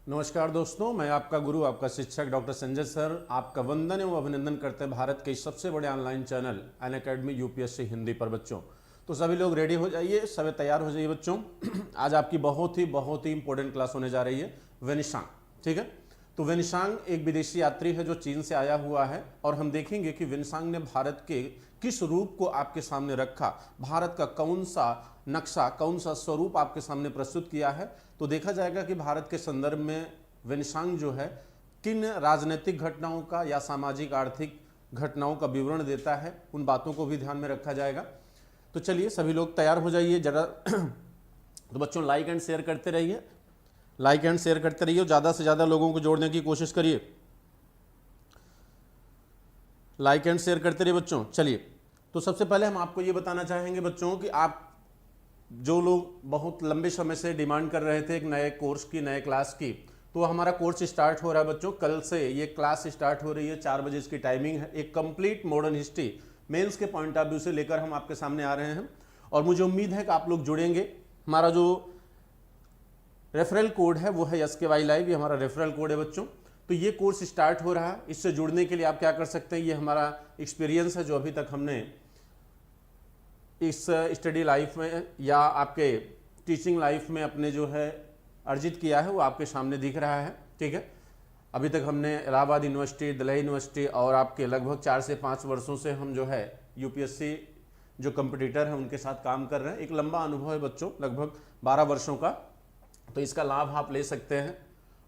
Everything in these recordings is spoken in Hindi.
नमस्कार दोस्तों, मैं आपका गुरु, आपका शिक्षक डॉक्टर संजय सर आपका वंदन एवं अभिनंदन करते हैं भारत के सबसे बड़े online channel Unacademy UPSC Hindi पर। बच्चों तो सभी लोग रेडी हो जाइए, सभी तैयार हो जाइए बच्चों। आज आपकी बहुत ही इंपॉर्टेंट क्लास होने जा रही है वेनिशांग। ठीक है, तो वेनिशांग एक विदेशी यात्री है जो चीन से आया हुआ है और हम देखेंगे कि वेनिशांग ने भारत के किस रूप को आपके सामने रखा, भारत का कौन सा नक्शा, कौन सा स्वरूप आपके सामने प्रस्तुत किया है। तो देखा जाएगा कि भारत के संदर्भ में वेनिशांग जो है किन राजनीतिक घटनाओं का या सामाजिक आर्थिक घटनाओं का विवरण देता है, उन बातों को भी ध्यान में रखा जाएगा। तो चलिए सभी लोग तैयार हो जाइए जरा। तो बच्चों लाइक एंड शेयर करते रहिए, लाइक एंड शेयर करते रहिए, ज़्यादा से ज़्यादा लोगों को जोड़ने की कोशिश करिए। लाइक एंड शेयर करते रहिए बच्चों। चलिए, तो सबसे पहले हम आपको ये बताना चाहेंगे बच्चों कि आप जो लोग बहुत लंबे समय से डिमांड कर रहे थे एक नए कोर्स की, नए क्लास की, तो हमारा कोर्स स्टार्ट हो रहा है बच्चों। कल से ये क्लास स्टार्ट हो रही है, 4 बजे इसकी टाइमिंग है। एक कंप्लीट मॉडर्न हिस्ट्री मेंस के पॉइंट ऑफ व्यू से लेकर हम आपके सामने आ रहे हैं और मुझे उम्मीद है कि आप लोग जुड़ेंगे। हमारा जो रेफरल कोड है वो है SKY लाइव, ये हमारा रेफरल कोड है बच्चों। तो ये कोर्स स्टार्ट हो रहा है, इससे जुड़ने के लिए आप क्या कर सकते हैं, ये हमारा एक्सपीरियंस है जो अभी तक हमने इस स्टडी लाइफ में या आपके टीचिंग लाइफ में अपने जो है अर्जित किया है वो आपके सामने दिख रहा है। ठीक है, अभी तक हमने इलाहाबाद यूनिवर्सिटी, दिल्ली यूनिवर्सिटी और आपके लगभग 4 से 5 वर्षों से हम जो है यूपीएससी जो कंपटीटर हैं उनके साथ काम कर रहे हैं। एक लंबा अनुभव है बच्चों, लगभग 12 वर्षों का। तो इसका लाभ आप ले सकते हैं।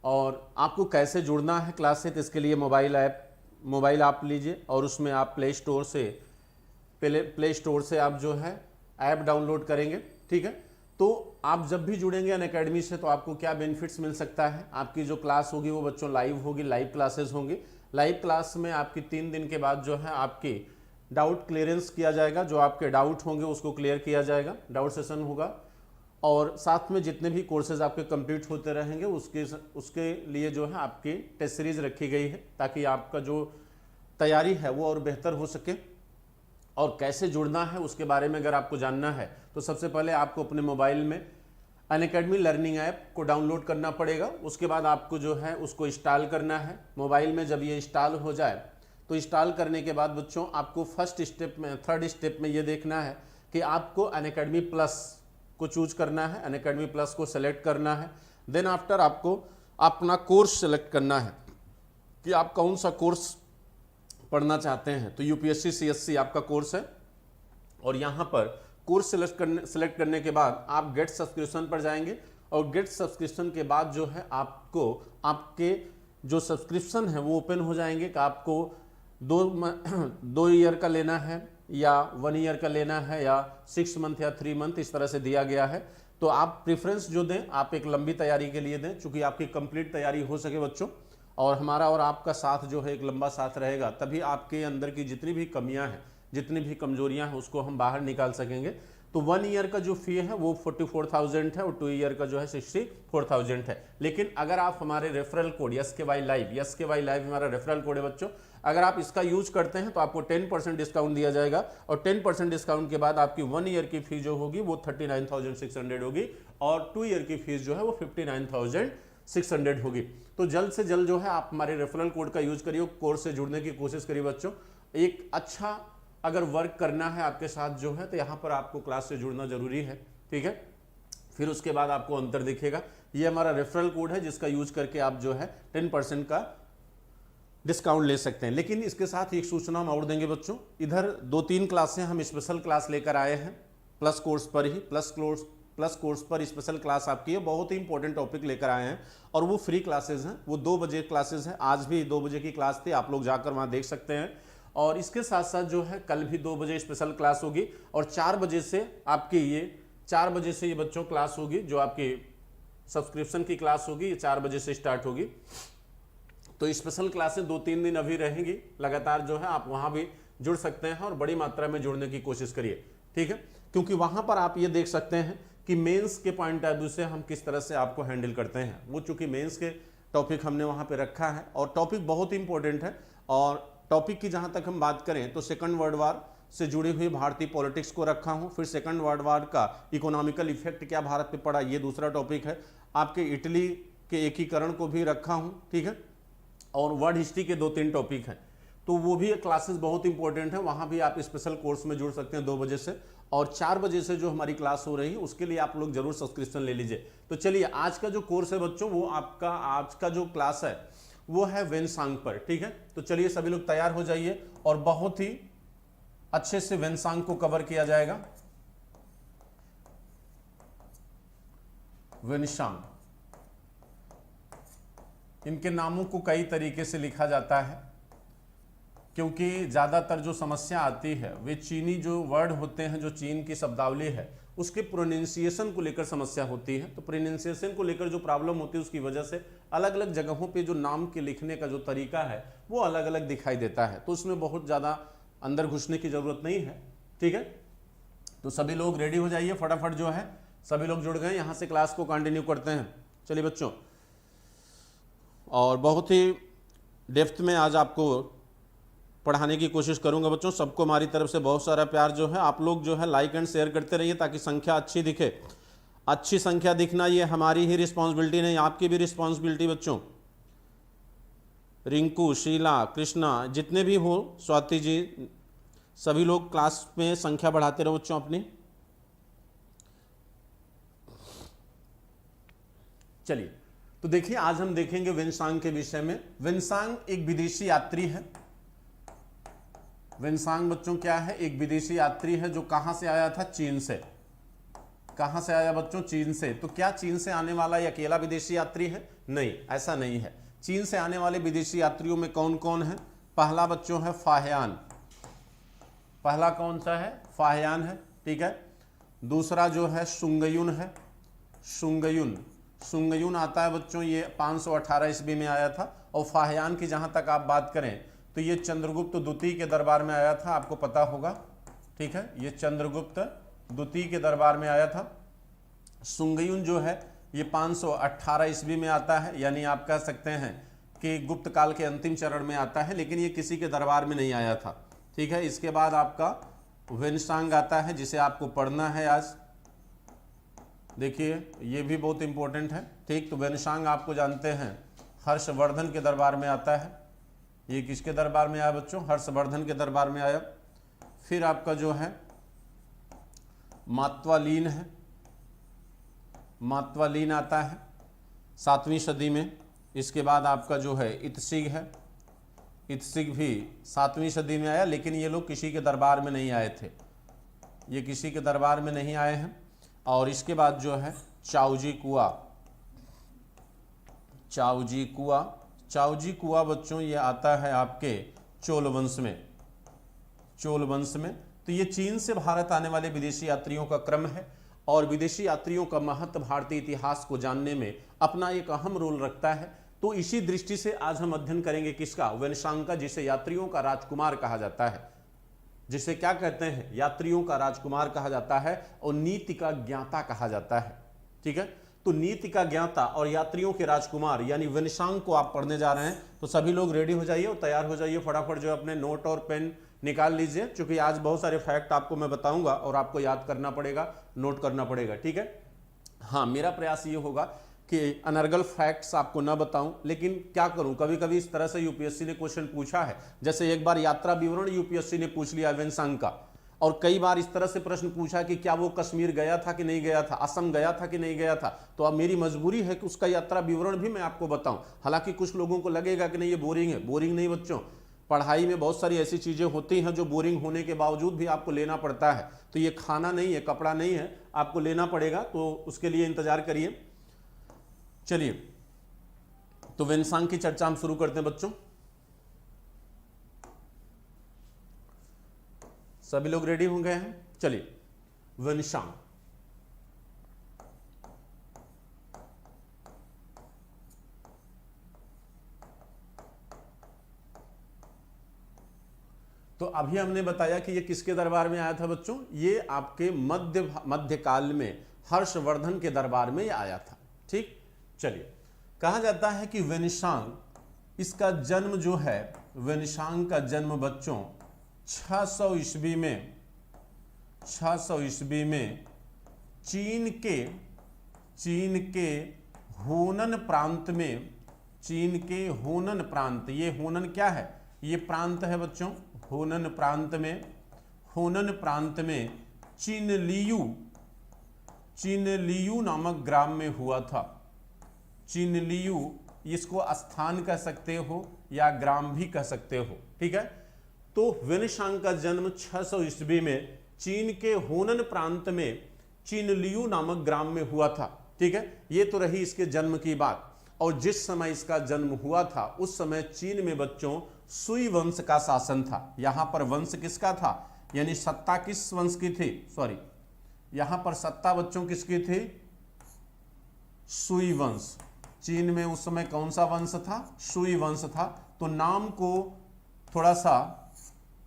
और आपको कैसे जुड़ना है क्लास से, तो इसके लिए मोबाइल ऐप लीजिए और उसमें आप प्ले स्टोर से आप जो है ऐप डाउनलोड करेंगे। ठीक है, तो आप जब भी जुड़ेंगे अनअकैडमी से तो आपको क्या बेनिफिट्स मिल सकता है। आपकी जो क्लास होगी वो बच्चों लाइव होगी, लाइव क्लासेस होंगी। लाइव क्लास में आपकी 3 दिन के बाद जो है आपकी डाउट क्लियरेंस किया जाएगा, जो आपके डाउट होंगे उसको क्लियर किया जाएगा, डाउट सेशन होगा। और साथ में जितने भी कोर्सेज आपके कंप्लीट होते रहेंगे उसके लिए जो है आपकी टेस्ट सीरीज रखी गई है ताकि आपका जो तैयारी है वो और बेहतर हो सके। और कैसे जुड़ना है उसके बारे में अगर आपको जानना है तो सबसे पहले आपको अपने मोबाइल में अनअकैडमी लर्निंग ऐप को डाउनलोड करना पड़ेगा। उसके बाद आपको जो है उसको इंस्टॉल करना है मोबाइल में। जब ये इंस्टॉल हो जाए तो इंस्टॉल करने के बाद बच्चों आपको थर्ड स्टेप में ये देखना है कि आपको अनअकैडमी प्लस को चूज करना है, अनअकैडमी प्लस को सेलेक्ट करना है। देन आफ्टर आपको अपना कोर्स सेलेक्ट करना है कि आप कौन सा कोर्स पढ़ना चाहते हैं। तो यूपीएससी CSC आपका कोर्स है और यहाँ पर कोर्स सेलेक्ट करने के बाद आप गेट सब्सक्रिप्शन पर जाएंगे और गेट सब्सक्रिप्शन के बाद जो है आपको आपके जो सब्सक्रिप्शन है वो ओपन हो जाएंगे कि आपको 2 ईयर का लेना है या 1 ईयर का लेना है या 6 मंथ या 3 मंथ, इस तरह से दिया गया है। तो आप प्रेफरेंस जो दें आप एक लंबी तैयारी के लिए दें, चूंकि आपकी कंप्लीट तैयारी हो सके बच्चों। और हमारा और आपका साथ जो है एक लंबा साथ रहेगा, तभी आपके अंदर की जितनी भी कमियां हैं, जितनी भी कमजोरियां हैं उसको हम बाहर निकाल सकेंगे। तो 1 ईयर का जो फी है वो 44,000 है और 2 ईयर का जो है 64,000 है। लेकिन अगर आप हमारे रेफरल कोड SKY लाइव हमारा रेफरल कोड है बच्चों, अगर आप इसका यूज करते हैं तो आपको 10% डिस्काउंट दिया जाएगा और 10% डिस्काउंट के बाद आपकी 1 ईयर की फीस जो होगी वो 39,600 होगी और 2 ईयर की फीस जो है वो 59,600 होगी। तो जल्द से जल्द जो है आप हमारे रेफरल कोड का यूज करिए, कोर्स से जुड़ने की कोशिश करिए बच्चों। एक अच्छा अगर वर्क करना है आपके साथ जो है तो यहाँ पर आपको क्लास से जुड़ना जरूरी है। ठीक है, फिर उसके बाद आपको अंतर दिखेगा। ये हमारा रेफरल कोड है जिसका यूज करके आप जो है 10% का डिस्काउंट ले सकते हैं। लेकिन इसके साथ एक सूचना हम और देंगे बच्चों, इधर 2-3 क्लासें हम स्पेशल क्लास लेकर आए हैं प्लस कोर्स पर ही। प्लस कोर्स पर स्पेशल क्लास आपकी है, बहुत ही इंपॉर्टेंट टॉपिक लेकर आए हैं और वो फ्री क्लासेस हैं। वो 2 बजे क्लासेस हैं, आज भी 2 बजे की क्लास थी, आप लोग जाकर वहाँ देख सकते हैं। और इसके साथ साथ जो है कल भी 2 बजे स्पेशल क्लास होगी और 4 बजे से ये बच्चों क्लास होगी, जो आपकी सब्सक्रिप्शन की क्लास होगी, ये 4 बजे से स्टार्ट होगी। तो स्पेशल क्लासें 2-3 दिन अभी रहेंगी लगातार, जो है आप वहाँ भी जुड़ सकते हैं और बड़ी मात्रा में जुड़ने की कोशिश करिए। ठीक है, क्योंकि वहाँ पर आप ये देख सकते हैं कि मेंस के पॉइंट ऑफ व्यू से हम किस तरह से आपको हैंडल करते हैं। वो चूंकि मेंस के टॉपिक हमने वहाँ पे रखा है और टॉपिक बहुत ही इंपॉर्टेंट है। और टॉपिक की जहाँ तक हम बात करें तो सेकंड वर्ल्ड वार से जुड़ी हुई भारतीय पॉलिटिक्स को रखा हूँ। फिर सेकंड वर्ल्ड वार का इकोनॉमिकल इफेक्ट क्या भारत पे पड़ा, ये दूसरा टॉपिक है। आपके इटली के एकीकरण को भी रखा हूं, ठीक है। और वर्ड हिस्ट्री के 2-3 टॉपिक हैं, तो वो भी क्लासेस बहुत इंपॉर्टेंट है, वहां भी आप स्पेशल कोर्स में जुड़ सकते हैं 2 बजे से। और 4 बजे से जो हमारी क्लास हो रही है उसके लिए आप लोग जरूर सब्सक्रिप्शन ले लीजिए। तो चलिए, आज का जो कोर्स है बच्चों, वो आपका आज का जो क्लास है वो है वेनसांग पर, ठीक है। तो चलिए सभी लोग तैयार हो जाइए और बहुत ही अच्छे से वेनसांग को कवर किया जाएगा। वेनसांग, इनके नामों को कई तरीके से लिखा जाता है, क्योंकि ज़्यादातर जो समस्या आती है वे चीनी जो वर्ड होते हैं, जो चीन की शब्दावली है उसके प्रोनाउंसिएशन को लेकर समस्या होती है। तो प्रोनाउंसिएशन को लेकर जो प्रॉब्लम होती है उसकी वजह से अलग अलग जगहों पे जो नाम के लिखने का जो तरीका है वो अलग अलग दिखाई देता है, तो उसमें बहुत ज़्यादा अंदर घुसने की ज़रूरत नहीं है, ठीक है। तो सभी लोग रेडी हो जाइए फटाफट, जो है सभी लोग जुड़ गए, यहाँ से क्लास को कंटिन्यू करते हैं। चलिए बच्चों, और बहुत ही डेप्थ में आज आपको पढ़ाने की कोशिश करूंगा बच्चों। सबको हमारी तरफ से बहुत सारा प्यार जो है, आप लोग जो है लाइक एंड शेयर करते रहिए ताकि संख्या अच्छी दिखे। अच्छी संख्या दिखना ये हमारी ही रिस्पॉन्सिबिलिटी नहीं, आपकी भी रिस्पॉन्सिबिलिटी बच्चों। रिंकू, शीला, कृष्णा, जितने भी हो, स्वाति जी, सभी लोग क्लास में संख्या बढ़ाते रहो बच्चों अपनी। चलिए, तो देखिए आज हम देखेंगे वेनसांग के विषय में। वेनसांग एक विदेशी यात्री है। वेनसांग बच्चों क्या है? एक विदेशी यात्री है जो कहां से आया था? चीन से। कहां से आया बच्चों? चीन से। तो क्या चीन से आने वाला ये अकेला विदेशी यात्री है? नहीं, ऐसा नहीं है। चीन से आने वाले विदेशी यात्रियों में कौन कौन है? पहला बच्चों है फाहियान। पहला कौन सा है? फाहियान है, ठीक है। दूसरा जो है सुंगयुन है। सुंगयुन आता है बच्चों, ये 518 ईस्वी में आया था। और फाहियान की जहां तक आप बात करें तो ये चंद्रगुप्त द्वितीय के दरबार में आया था, आपको पता होगा, ठीक है। ये चंद्रगुप्त द्वितीय के दरबार में आया था। सुंगयुन जो है ये 518 ईस्वी में आता है, यानी आप कह सकते हैं कि गुप्त काल के अंतिम चरण में आता है, लेकिन ये किसी के दरबार में नहीं आया था, ठीक है। इसके बाद आपका वेनसांग आता है, जिसे आपको पढ़ना है आज। देखिए ये भी बहुत इंपॉर्टेंट है, ठीक। तो वेनसांग आपको जानते हैं हर्षवर्धन के दरबार में आता है। ये किसके दरबार में आया बच्चों? हर्षवर्धन के दरबार में आया। फिर आपका जो है मातवालीन है। मातवालीन आता है 7वीं सदी में। इसके बाद आपका जो है इत्सिग है। इत्सिग भी 7वीं सदी में आया, लेकिन ये लोग किसी के दरबार में नहीं आए थे, ये किसी के दरबार में नहीं आए हैं। और इसके बाद जो है चाओजी कुआ बच्चों, ये आता है आपके चोल वंश में। तो ये चीन से भारत आने वाले विदेशी यात्रियों का क्रम है, और विदेशी यात्रियों का महत्व भारतीय इतिहास को जानने में अपना एक अहम रोल रखता है। तो इसी दृष्टि से आज हम अध्ययन करेंगे किसका? वेनसांग का, जिसे यात्रियों का राजकुमार कहा जाता है। जिसे क्या कहते हैं? यात्रियों का राजकुमार कहा जाता है और नीति का ज्ञाता कहा जाता है, ठीक है। तो नीति का ज्ञाता और यात्रियों के राजकुमार यानी वेनसांग को आप पढ़ने जा रहे हैं। तो सभी लोग रेडी हो जाइए और तैयार हो जाइए फटाफट, जो अपने नोट और पेन निकाल लीजिए, क्योंकि आज बहुत सारे फैक्ट आपको मैं बताऊंगा और आपको याद करना पड़ेगा, नोट करना पड़ेगा, ठीक है। हाँ, मेरा प्रयास ये होगा कि अनर्गल फैक्ट्स आपको ना बताऊं, लेकिन क्या करूं, कभी कभी इस तरह से यूपीएससी ने क्वेश्चन पूछा है। जैसे एक बार यात्रा विवरण यूपीएससी ने पूछ लिया वेनसांग का, और कई बार इस तरह से प्रश्न पूछा कि क्या वो कश्मीर गया था कि नहीं गया था, असम गया था कि नहीं गया था। तो अब मेरी मजबूरी है कि उसका यात्रा विवरण भी मैं आपको बताऊं। हालांकि कुछ लोगों को लगेगा कि नहीं ये बोरिंग है, बोरिंग नहीं बच्चों। पढ़ाई में बहुत सारी ऐसी चीजें होती हैं जो बोरिंग होने के बावजूद भी आपको लेना पड़ता है। तो ये खाना नहीं है, कपड़ा नहीं है, आपको लेना पड़ेगा, तो उसके लिए इंतजार करिए। चलिए, तो वेनसांग की चर्चा हम शुरू करते हैं बच्चों। सभी लोग रेडी हो गए हैं? चलिए, वेनसांग। तो अभी हमने बताया कि ये किसके दरबार में आया था बच्चों? ये आपके मध्यकाल में हर्षवर्धन के दरबार में ये आया था, ठीक। चलिए, कहा जाता है कि वेनसांग, इसका जन्म जो है, वेनसांग का जन्म बच्चों 600 ईस्वी में चीन के होनन प्रांत में, चीन के होनन प्रांत, ये होनन क्या है, ये प्रांत है बच्चों, होनन प्रांत में, होनन प्रांत में चिनलियू नामक ग्राम में हुआ था। चिनलियू, इसको स्थान कह सकते हो या ग्राम भी कह सकते हो, ठीक है। तो वेनशांग का जन्म 600 ईस्वी में चीन के होनन प्रांत में चिनलियू नामक ग्राम में हुआ था, ठीक है। ये तो रही इसके जन्म की बात। और जिस समय इसका जन्म हुआ था उस समय चीन में बच्चों सुई वंश का शासन था। यहां पर वंश किसका था, यानी सत्ता किस वंश की थी, सॉरी, यहां पर सत्ता बच्चों किसकी थी, सुई वंश। चीन में उस समय कौन सा वंश था, सुई वंश था। तो नाम को थोड़ा सा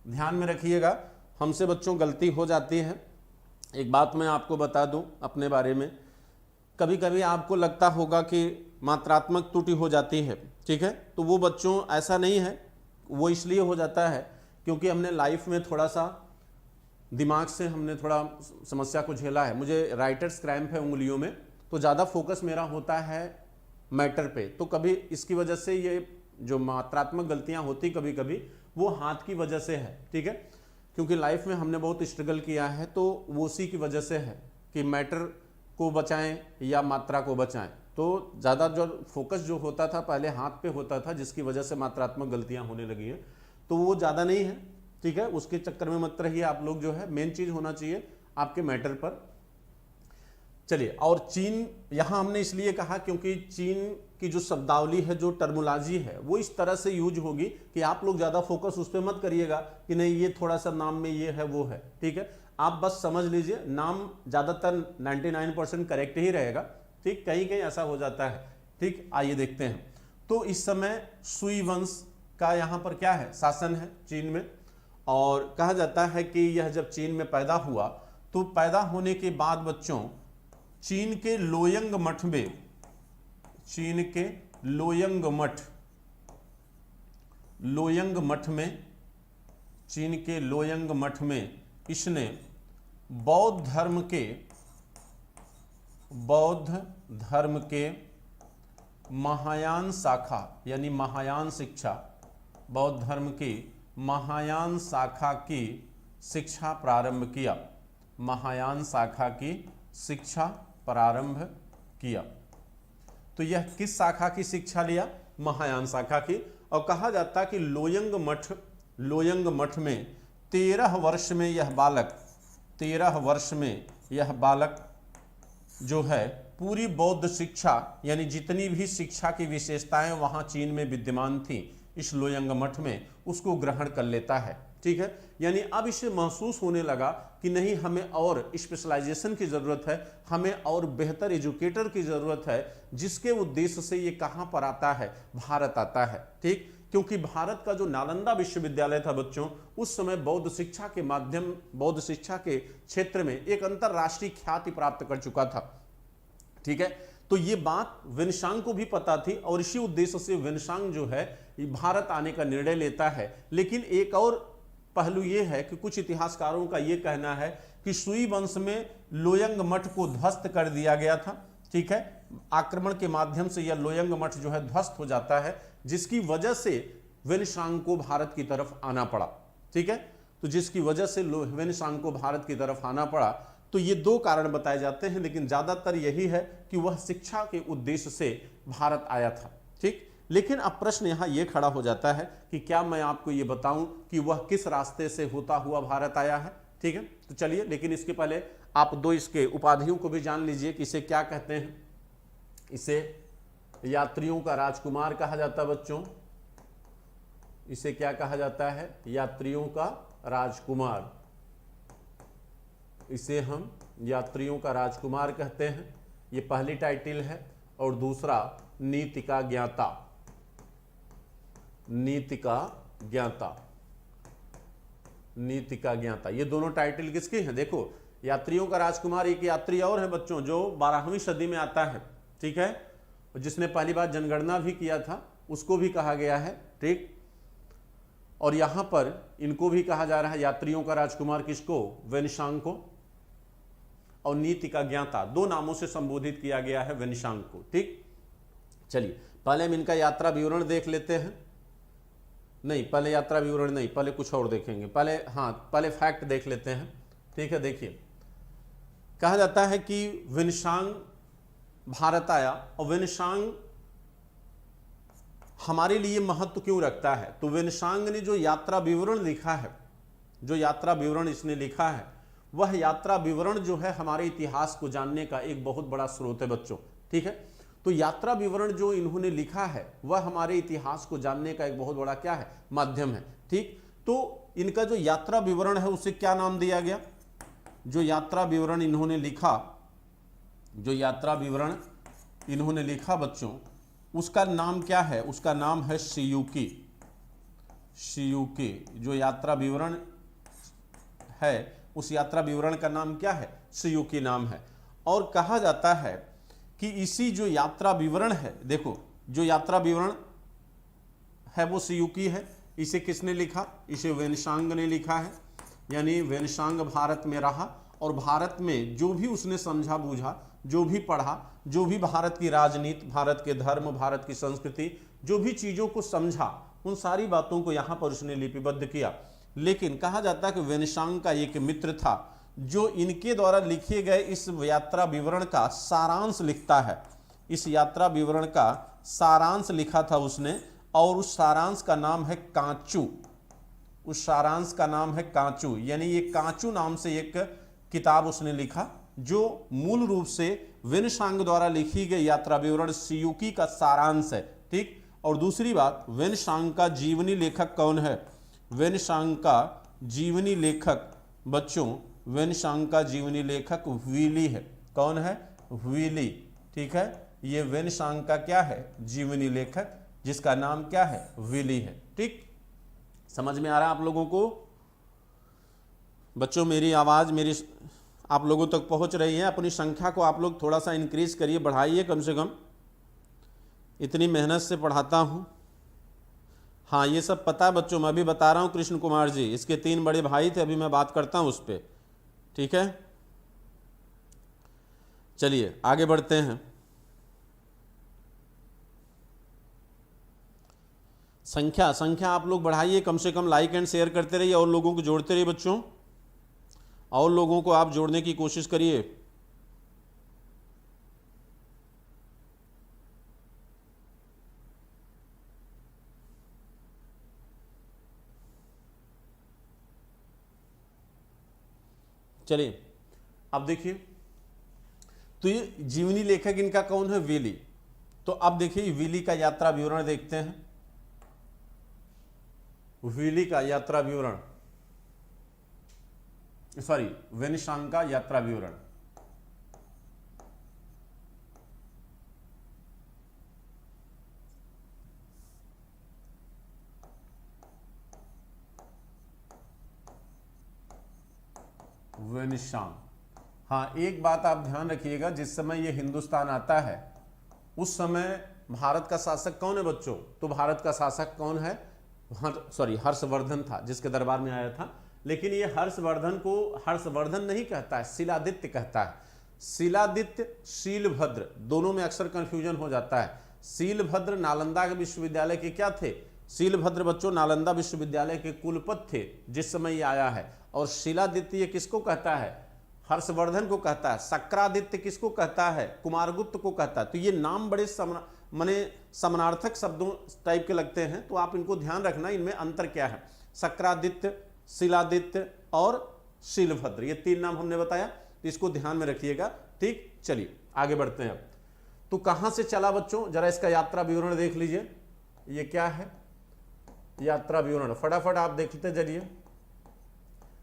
ध्यान में रखिएगा, हमसे बच्चों गलती हो जाती है। एक बात मैं आपको बता दूं अपने बारे में, कभी कभी आपको लगता होगा कि मात्रात्मक त्रुटि हो जाती है, ठीक है। तो वो बच्चों ऐसा नहीं है, वो इसलिए हो जाता है क्योंकि हमने लाइफ में थोड़ा सा दिमाग से हमने थोड़ा समस्या को झेला है। मुझे राइटर्स क्रैम्प है उंगलियों में, तो ज़्यादा फोकस मेरा होता है मैटर पे। तो कभी इसकी वजह से ये जो मात्रात्मक गलतियां होती कभी कभी वो हाथ की वजह से है, ठीक है। क्योंकि लाइफ में हमने बहुत स्ट्रगल किया है, तो वो उसी की वजह से है कि मैटर को बचाएं या मात्रा को बचाएं। तो ज़्यादा जो फोकस जो होता था पहले हाथ पे होता था, जिसकी वजह से मात्रात्मक गलतियां होने लगी हैं। तो वो ज़्यादा नहीं है, ठीक है, उसके चक्कर में मत रहिए आप लोग। जो है मेन चीज़ होना चाहिए आपके मैटर पर। चलिए, और चीन यहाँ हमने इसलिए कहा क्योंकि चीन की जो शब्दावली है, जो टर्मोलॉजी है, वो इस तरह से यूज होगी कि आप लोग ज़्यादा फोकस उस पर मत करिएगा कि नहीं ये थोड़ा सा नाम में ये है वो है, ठीक है। आप बस समझ लीजिए नाम ज़्यादातर 99% करेक्ट ही रहेगा, ठीक, कहीं कहीं ऐसा हो जाता है, ठीक। आइए देखते हैं। तो इस समय सुई वंश का यहाँ पर क्या है, शासन है चीन में। और कहा जाता है कि यह जब चीन में पैदा हुआ तो पैदा होने के बाद बच्चों चीन के लोयंग मठ में, चीन के लोयंग मठ में, चीन के लोयंग मठ में इसने बौद्ध धर्म के महायान शाखा, यानी महायान शिक्षा, बौद्ध धर्म की महायान शाखा की शिक्षा प्रारंभ किया, महायान शाखा की शिक्षा प्रारंभ किया। तो यह किस शाखा की शिक्षा लिया, महायान शाखा की। और कहा जाता कि लोयंग मठ में 13 वर्ष में यह बालक जो है पूरी बौद्ध शिक्षा, यानी जितनी भी शिक्षा की विशेषताएं वहां चीन में विद्यमान थी इस लोयंग मठ में, उसको ग्रहण कर लेता है, ठीक है। यानी अब इसे महसूस होने लगा कि नहीं, हमें और स्पेशलाइजेशन की ज़रूरत है, हमें और बेहतर एजुकेटर की ज़रूरत है, जिसके उद्देश्य से ये कहाँ पर आता है, भारत आता है, ठीक। क्योंकि भारत का जो नालंदा विश्वविद्यालय था बच्चों, उस समय बौद्ध शिक्षा के क्षेत्र में एक अंतरराष्ट्रीय ख्याति प्राप्त कर चुका था, ठीक है। तो ये बात वेनशांग को भी पता थी और इसी उद्देश्य से वेनशांग जो है भारत आने का निर्णय लेता है। लेकिन एक और पहलू ये है कि कुछ इतिहासकारों का ये कहना है कि सुई वंश में लोयंग मठ को ध्वस्त कर दिया गया था, ठीक है। आक्रमण के माध्यम से यह लोयंग मठ जो है ध्वस्त हो जाता है, जिसकी वजह से वेनशांग को भारत की तरफ आना पड़ा, ठीक है। तो जिसकी वजह से वेनशांग को भारत की तरफ आना पड़ा। तो ये दो कारण बताए जाते हैं, लेकिन ज्यादातर यही है कि वह शिक्षा के उद्देश्य से भारत आया था, ठीक। लेकिन अब प्रश्न यहाँ ये खड़ा हो जाता है कि क्या मैं आपको ये बताऊं कि वह किस रास्ते से होता हुआ भारत आया है, ठीक है। तो चलिए, लेकिन इसके पहले आप दो इसके उपाधियों को भी जान लीजिए कि इसे क्या कहते हैं। इसे यात्रियों का राजकुमार कहा जाता है बच्चों, इसे क्या कहा जाता है, यात्रियों का राजकुमार। इसे हम यात्रियों का राजकुमार कहते हैं, ये पहली टाइटल है। और दूसरा नीति का ज्ञाता, नीति का ज्ञाता, ये दोनों टाइटल किसके हैं। देखो, यात्रियों का राजकुमार एक यात्री और है बच्चों जो 12वीं सदी में आता है, ठीक है, जिसने पहली बार जनगणना भी किया था, उसको भी कहा गया है, ठीक। और यहां पर इनको भी कहा जा रहा है यात्रियों का राजकुमार, किसको, वेनशांग को। और नीति का ज्ञाता, दो नामों से संबोधित किया गया है वेनशांग को, ठीक। चलिए पहले हम इनका यात्रा विवरण देख लेते हैं। नहीं, पहले यात्रा विवरण नहीं, पहले कुछ और देखेंगे। पहले फैक्ट देख लेते हैं। ठीक है, देखिए कहा जाता है कि विनसांग भारत आया, और विनसांग हमारे लिए महत्व क्यों रखता है। तो विनसांग ने जो यात्रा विवरण लिखा है, जो यात्रा विवरण इसने लिखा है, वह यात्रा विवरण जो है हमारे इतिहास को जानने का एक बहुत बड़ा स्रोत है बच्चों। ठीक है, तो यात्रा विवरण जो इन्होंने लिखा है वह हमारे इतिहास को जानने का एक बहुत बड़ा क्या है, माध्यम है। ठीक, तो इनका जो यात्रा विवरण है उसे क्या नाम दिया गया। जो यात्रा विवरण इन्होंने लिखा, जो यात्रा विवरण इन्होंने लिखा बच्चों, उसका नाम क्या है, उसका नाम है सियुकी। सियुकी जो यात्रा विवरण है, उस यात्रा विवरण का नाम क्या है, सियुकी नाम है। और कहा जाता है कि इसी जो यात्रा विवरण है, देखो जो यात्रा विवरण है वो सियुकी है। इसे किसने लिखा, इसे वेनसांग ने लिखा है। यानी वेनसांग भारत में रहा और भारत में जो भी उसने समझा बूझा, जो भी पढ़ा, जो भी भारत की राजनीति, भारत के धर्म, भारत की संस्कृति, जो भी चीज़ों को समझा, उन सारी बातों को यहाँ पर उसने लिपिबद्ध किया। लेकिन कहा जाता है कि वेनसांग का एक मित्र था जो इनके द्वारा लिखे गए इस यात्रा विवरण का सारांश लिखता है। इस यात्रा विवरण का सारांश लिखा था उसने, और उस सारांश का नाम है कांचू। उस सारांश का नाम है कांचू, यानी ये कांचू नाम से एक किताब उसने लिखा, जो मूल रूप से वेनसांग द्वारा लिखी गई यात्रा विवरण सियुकी का सारांश है। ठीक, और दूसरी बात, वेनसांग का जीवनी लेखक कौन है। वेनसांग का जीवनी लेखक बच्चों, वेनसांग का जीवनी लेखक व्हीली है। कौन है, व्हीली। ठीक है, ये वेनसांग का क्या है, जीवनी लेखक, जिसका नाम क्या है, व्हीली है। ठीक, समझ में आ रहा है आप लोगों को बच्चों। मेरी आवाज़ आप लोगों तक पहुंच रही है। अपनी संख्या को आप लोग थोड़ा सा इंक्रीज करिए, बढ़ाइए कम से कम। इतनी मेहनत से पढ़ाता हूं। हाँ, ये सब पता है बच्चों, मैं अभी बता रहा हूं। कृष्ण कुमार जी, इसके 3 बड़े भाई थे, अभी मैं बात करता हूं उस पर। ठीक है, चलिए आगे बढ़ते हैं। संख्या आप लोग बढ़ाइए, कम से कम लाइक एंड शेयर करते रहिए, और लोगों को जोड़ते रहिए बच्चों, और लोगों को आप जोड़ने की कोशिश करिए। चलिए अब देखिए, तो ये जीवनी लेखक इनका कौन है, व्हीली। तो अब देखिए व्हीली का यात्रा विवरण देखते हैं। व्हीली का यात्रा विवरण, सॉरी, वेनसांग का यात्रा विवरण। वेनसांग, हाँ एक बात आप ध्यान रखिएगा, जिस समय ये हिंदुस्तान आता है उस समय भारत का शासक कौन है बच्चों। तो भारत का शासक कौन है, हर्षवर्धन था, जिसके दरबार में आया था। लेकिन ये हर्षवर्धन को हर्षवर्धन नहीं कहता है, शिलादित्य कहता है। शिलादित्य, शीलभद्र, दोनों में अक्सर कंफ्यूजन हो जाता है। शीलभद्र नालंदा विश्वविद्यालय के क्या थे, शीलभद्र बच्चों नालंदा विश्वविद्यालय के कुलपति थे जिस समय ये आया है। और शिलादित्य ये किसको कहता है, हर्षवर्धन को कहता है। शक्रादित्य किसको कहता है, कुमारगुप्त को कहता है। तो ये नाम बड़े समानार्थक शब्दों टाइप के लगते हैं, तो आप इनको ध्यान रखना, इनमें अंतर क्या है। शक्रादित्य, शिलादित्य और शीलभद्र, ये 3 नाम हमने बताया, तो इसको ध्यान में रखिएगा। ठीक, चलिए आगे बढ़ते हैं। अब तो कहां से चला बच्चों, जरा इसका यात्रा विवरण देख लीजिए। ये क्या है, यात्रा विवरण फटाफट आप देखते चलिए।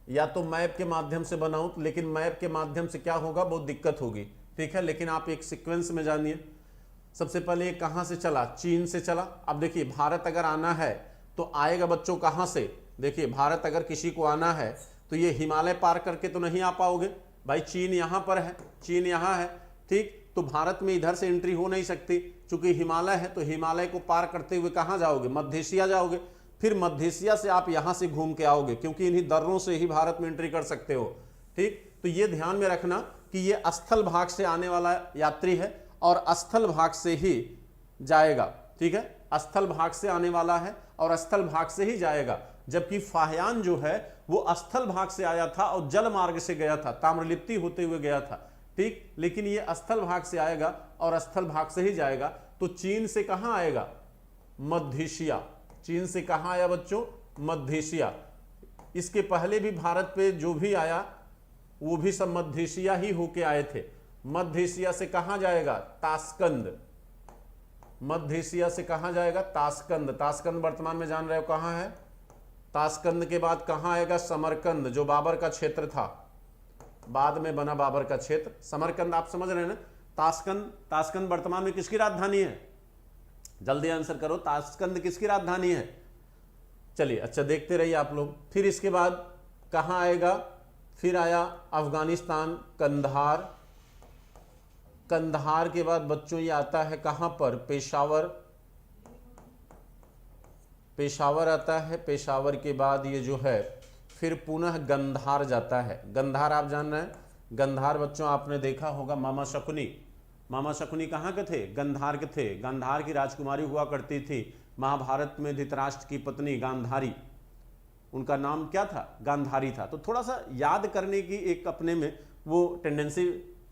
या तो मैप के माध्यम से बनाऊं, लेकिन मैप के माध्यम से क्या होगा, बहुत दिक्कत होगी। ठीक है, लेकिन आप एक सीक्वेंस में जानिए। सबसे पहले ये कहां से चला, चीन से चला। अब देखिए भारत अगर आना है तो आएगा बच्चों कहां से, देखिए भारत अगर किसी को आना है तो ये हिमालय पार करके तो नहीं आ पाओगे भाई, चीन यहां पर है, चीन यहां है। ठीक, तो भारत में इधर से एंट्री हो नहीं सकती, चूंकि हिमालय है। तो हिमालय को पार करते हुए कहां जाओगे, मध्य एशिया जाओगे। फिर मध्य एशिया से आप यहां से घूम के आओगे, क्योंकि इन्हीं दर्रों से ही भारत में एंट्री कर सकते हो। ठीक, तो ये ध्यान में रखना कि ये स्थल भाग से आने वाला यात्री है, और स्थल भाग से ही जाएगा, ठीक है, स्थल भाग से आने वाला है और स्थल भाग से ही जाएगा, जबकि फाह्यान जो है वो स्थल भाग से आया था और जल मार्ग से गया था, ताम्रलिप्ति होते हुए गया था, ठीक, लेकिन ये स्थल भाग से आएगा और स्थल भाग से ही जाएगा। तो चीन से कहां आएगा? मध्य एशिया। चीन से कहां आया बच्चों? मध्य एशिया। इसके पहले भी भारत पे जो भी आया वो भी सब मध्य एशिया ही होके आए थे। मध्य एशिया से कहां जाएगा? ताशकंद। मध्य एशिया से कहां जाएगा? ताशकंद। ताशकंद वर्तमान में जान रहे हो कहां है? ताशकंद के बाद कहां आएगा? समरकंद, जो बाबर का क्षेत्र था, बाद में बना बाबर का क्षेत्र। समरकंद आप समझ रहे हैं ना? ताशकंद वर्तमान में किसकी राजधानी है? जल्दी आंसर करो, ताशकंद किसकी राजधानी है? चलिए, अच्छा देखते रहिए आप लोग। फिर इसके बाद कहां आएगा? फिर आया अफगानिस्तान, कंधार। कंधार के बाद बच्चों ये आता है कहां पर? पेशावर। पेशावर आता है। पेशावर के बाद ये जो है फिर पुनः गंधार जाता है। गंधार आप जान रहे हैं? गंधार बच्चों आपने देखा होगा, मामा शकुनी। मामा शकुनी कहाँ के थे? गंधार के थे। गांधार की राजकुमारी हुआ करती थी महाभारत में, धृतराष्ट्र की पत्नी गांधारी, उनका नाम क्या था? गांधारी था। तो थोड़ा सा याद करने की एक अपने में वो टेंडेंसी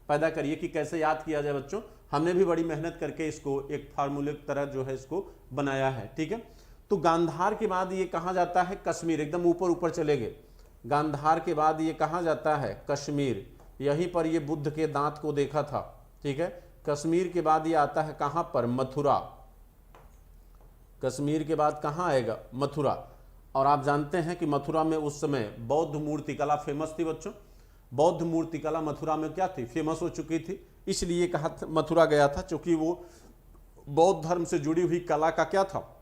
पैदा करिए कि कैसे याद किया जाए बच्चों। हमने भी बड़ी मेहनत करके इसको एक फार्मूले की तरह जो है इसको बनाया है, ठीक है। तो गांधार के बाद ये कहाँ जाता है? कश्मीर। एकदम ऊपर ऊपर चले गए। गांधार के बाद ये कहाँ जाता है? कश्मीर। यहीं पर ये बुद्ध के दांत को देखा था, ठीक है। कश्मीर के बाद ये आता है कहाँ पर? मथुरा। कश्मीर के बाद कहाँ आएगा? मथुरा। और आप जानते हैं कि मथुरा में उस समय बौद्ध मूर्तिकला फेमस थी बच्चों। बौद्ध मूर्तिकला मथुरा में क्या थी? फेमस हो चुकी थी, इसलिए कहा मथुरा गया था, क्योंकि वो बौद्ध धर्म से जुड़ी हुई कला का क्या था?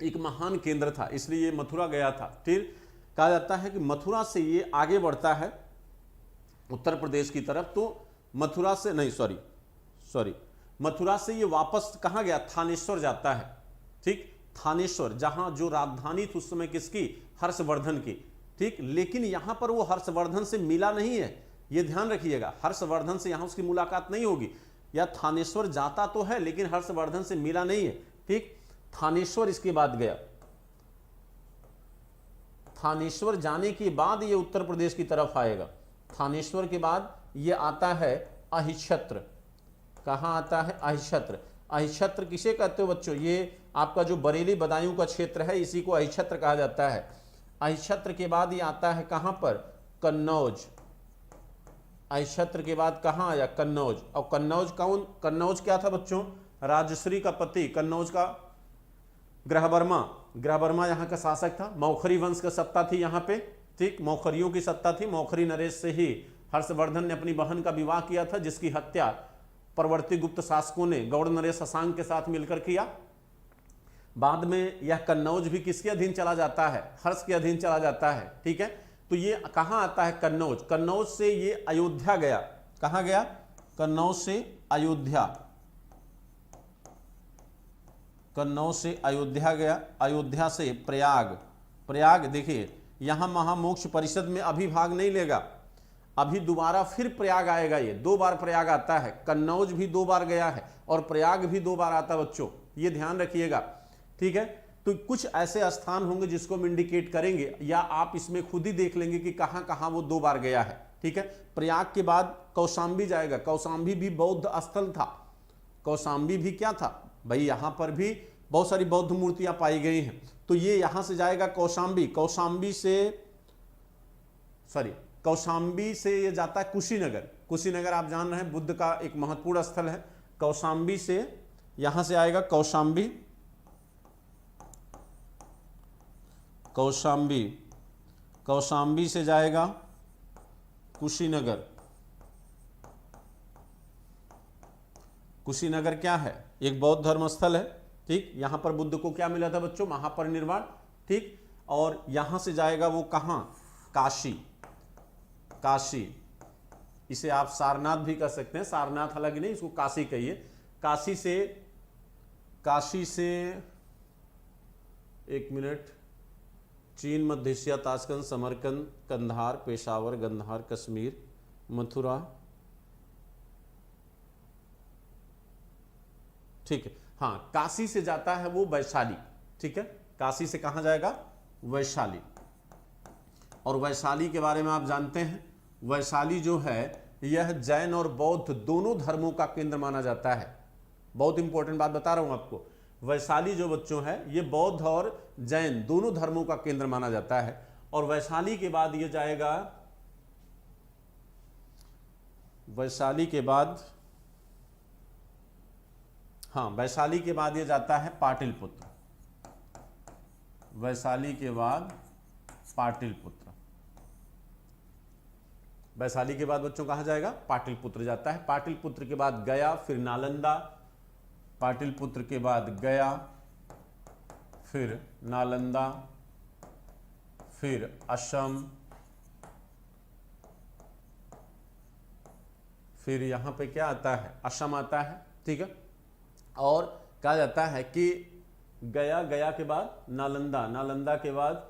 एक महान केंद्र था, इसलिए मथुरा गया था। फिर कहा जाता है कि मथुरा से ये आगे बढ़ता है उत्तर प्रदेश की तरफ। तो मथुरा से नहीं, सॉरी, मथुरा से ये वापस कहाँ गया? थानेश्वर जाता है, ठीक। थानेश्वर, जहां जो राजधानी थी उस समय किसकी? हर्षवर्धन की, ठीक। लेकिन यहां पर वो हर्षवर्धन से मिला नहीं है, ये ध्यान रखिएगा। हर्षवर्धन से यहां उसकी मुलाकात नहीं होगी। या थानेश्वर जाता तो है लेकिन हर्षवर्धन से मिला नहीं है, ठीक। थानेश्वर इसके बाद गया। थानेश्वर जाने के बाद ये उत्तर प्रदेश की तरफ आएगा। थानेश्वर के बाद ये आता है अहिच्छत्र। कहाँ आता है? अहिच्छत्र। अहिच्छत्र किसे कहते हो बच्चों? ये आपका जो बरेली बदायूं का क्षेत्र है, इसी को अहिच्छत्र कहा जाता है। अहिच्छत्र के बाद ये आता है कहाँ पर? कन्नौज। अहिच्छत्र के बाद कहाँ आया? कन्नौज। और कन्नौज कौन? कन्नौज क्या था बच्चों? राजश्री का पति, कन्नौज का ग्रहवर्मा। ग्रहवर्मा यहाँ का शासक था। मौखरी वंश का सत्ता थी यहाँ पे, ठीक। मौखरियों की सत्ता थी। मौखरी नरेश से ही हर्षवर्धन ने अपनी बहन का विवाह किया था, जिसकी हत्या परवर्ती गुप्त शासकों ने गौड़ नरेश शशांक के साथ मिलकर किया। बाद में यह कन्नौज भी किसके अधीन चला जाता है? हर्ष के अधीन चला जाता है, ठीक है। तो ये कहाँ आता है? कन्नौज। कन्नौज से ये अयोध्या गया। कहाँ गया? कन्नौज से अयोध्या। कन्नौज से अयोध्या गया। अयोध्या से प्रयाग। प्रयाग देखिए, यहाँ महामोक्ष परिषद में अभी भाग नहीं लेगा, अभी दोबारा फिर प्रयाग आएगा। ये 2 बार प्रयाग आता है। कन्नौज भी 2 बार गया है और प्रयाग भी 2 बार आता है बच्चों, ये ध्यान रखिएगा, ठीक है। तो कुछ ऐसे स्थान होंगे जिसको हम इंडिकेट करेंगे, या आप इसमें खुद ही देख लेंगे कि कहाँ कहाँ वो 2 बार गया है, ठीक है। प्रयाग के बाद कौशाम्बी जाएगा। कौशाम्बी भी बौद्ध स्थल था। कौशाम्बी भी क्या था भाई? यहाँ पर भी बहुत सारी बौद्ध मूर्तियां पाई गई हैं। तो ये यहाँ से जाएगा कौशाम्बी। कौशाम्बी से ये जाता है कुशीनगर। कुशीनगर आप जान रहे हैं बुद्ध का एक महत्वपूर्ण स्थल है। कौशाम्बी से यहां से आएगा कौशाम्बी। कौशाम्बी, कौशाम्बी से जाएगा कुशीनगर। कुशीनगर क्या है? एक बौद्ध धर्म स्थल है, ठीक। यहां पर बुद्ध को क्या मिला था बच्चों? महापरिनिर्वाण, ठीक। और यहां से जाएगा वो कहां? काशी। काशी, इसे आप सारनाथ भी कह सकते हैं, सारनाथ अलग नहीं, इसको काशी कहिए। काशी से एक मिनट, चीन, मध्य एशिया, ताशकंद, समरकंद, कंधार, पेशावर, गंधार, कश्मीर, मथुरा, ठीक है। हाँ, काशी से जाता है वो वैशाली, ठीक है, काशी से कहाँ जाएगा, वैशाली। और वैशाली के बारे में आप जानते हैं, वैशाली जो है यह जैन और बौद्ध दोनों धर्मों का केंद्र माना जाता है। बहुत इंपॉर्टेंट बात बता रहा हूं आपको, वैशाली जो बच्चों है ये बौद्ध और जैन दोनों धर्मों का केंद्र माना जाता है। और वैशाली के बाद ये जाएगा, वैशाली के बाद, हाँ, वैशाली के बाद ये जाता है पाटलिपुत्र। वैशाली के बाद पाटलिपुत्र, वैशाली के बाद बच्चों कहां जाएगा, पाटलिपुत्र जाता है। पाटलिपुत्र के बाद गया, फिर नालंदा, पाटलिपुत्र के बाद गया, फिर नालंदा, फिर असम, फिर यहां पे क्या आता है, असम आता है, ठीक है। और कहा जाता है कि गया, गया के बाद नालंदा, नालंदा के बाद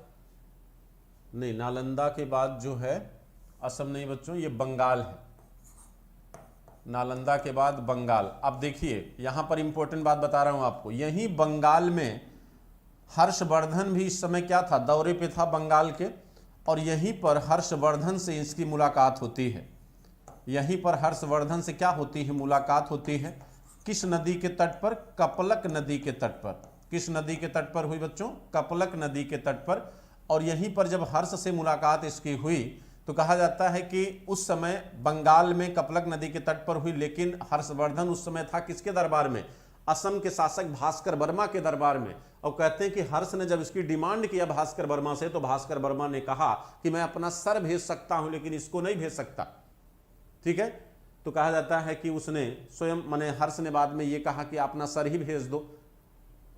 नहीं, नालंदा के बाद जो है असम नहीं बच्चों, ये बंगाल है, नालंदा के बाद बंगाल। अब देखिए यहां पर इंपॉर्टेंट बात बता रहा हूं आपको, यही बंगाल में हर्षवर्धन भी इस समय क्या था, दौरे पे था बंगाल के, और यहीं पर हर्षवर्धन से इसकी मुलाकात होती है। यहीं पर हर्षवर्धन से क्या होती है, मुलाकात होती है। किस नदी के तट पर, कपलक नदी के तट पर। किस नदी के तट पर हुई बच्चों, कपलक नदी के तट पर। और यहीं पर जब हर्ष से मुलाकात इसकी हुई तो कहा जाता है कि उस समय बंगाल में कपलक नदी के तट पर हुई, लेकिन हर्षवर्धन उस समय था किसके दरबार में, असम के शासक भास्कर वर्मा के दरबार में। और कहते हैं कि हर्ष ने जब इसकी डिमांड किया भास्कर वर्मा से, तो भास्कर वर्मा ने कहा कि मैं अपना सर भेज सकता हूं लेकिन इसको नहीं भेज सकता, ठीक है। तो कहा जाता है कि उसने स्वयं, माने हर्ष ने बाद में ये कहा कि अपना सर ही भेज दो,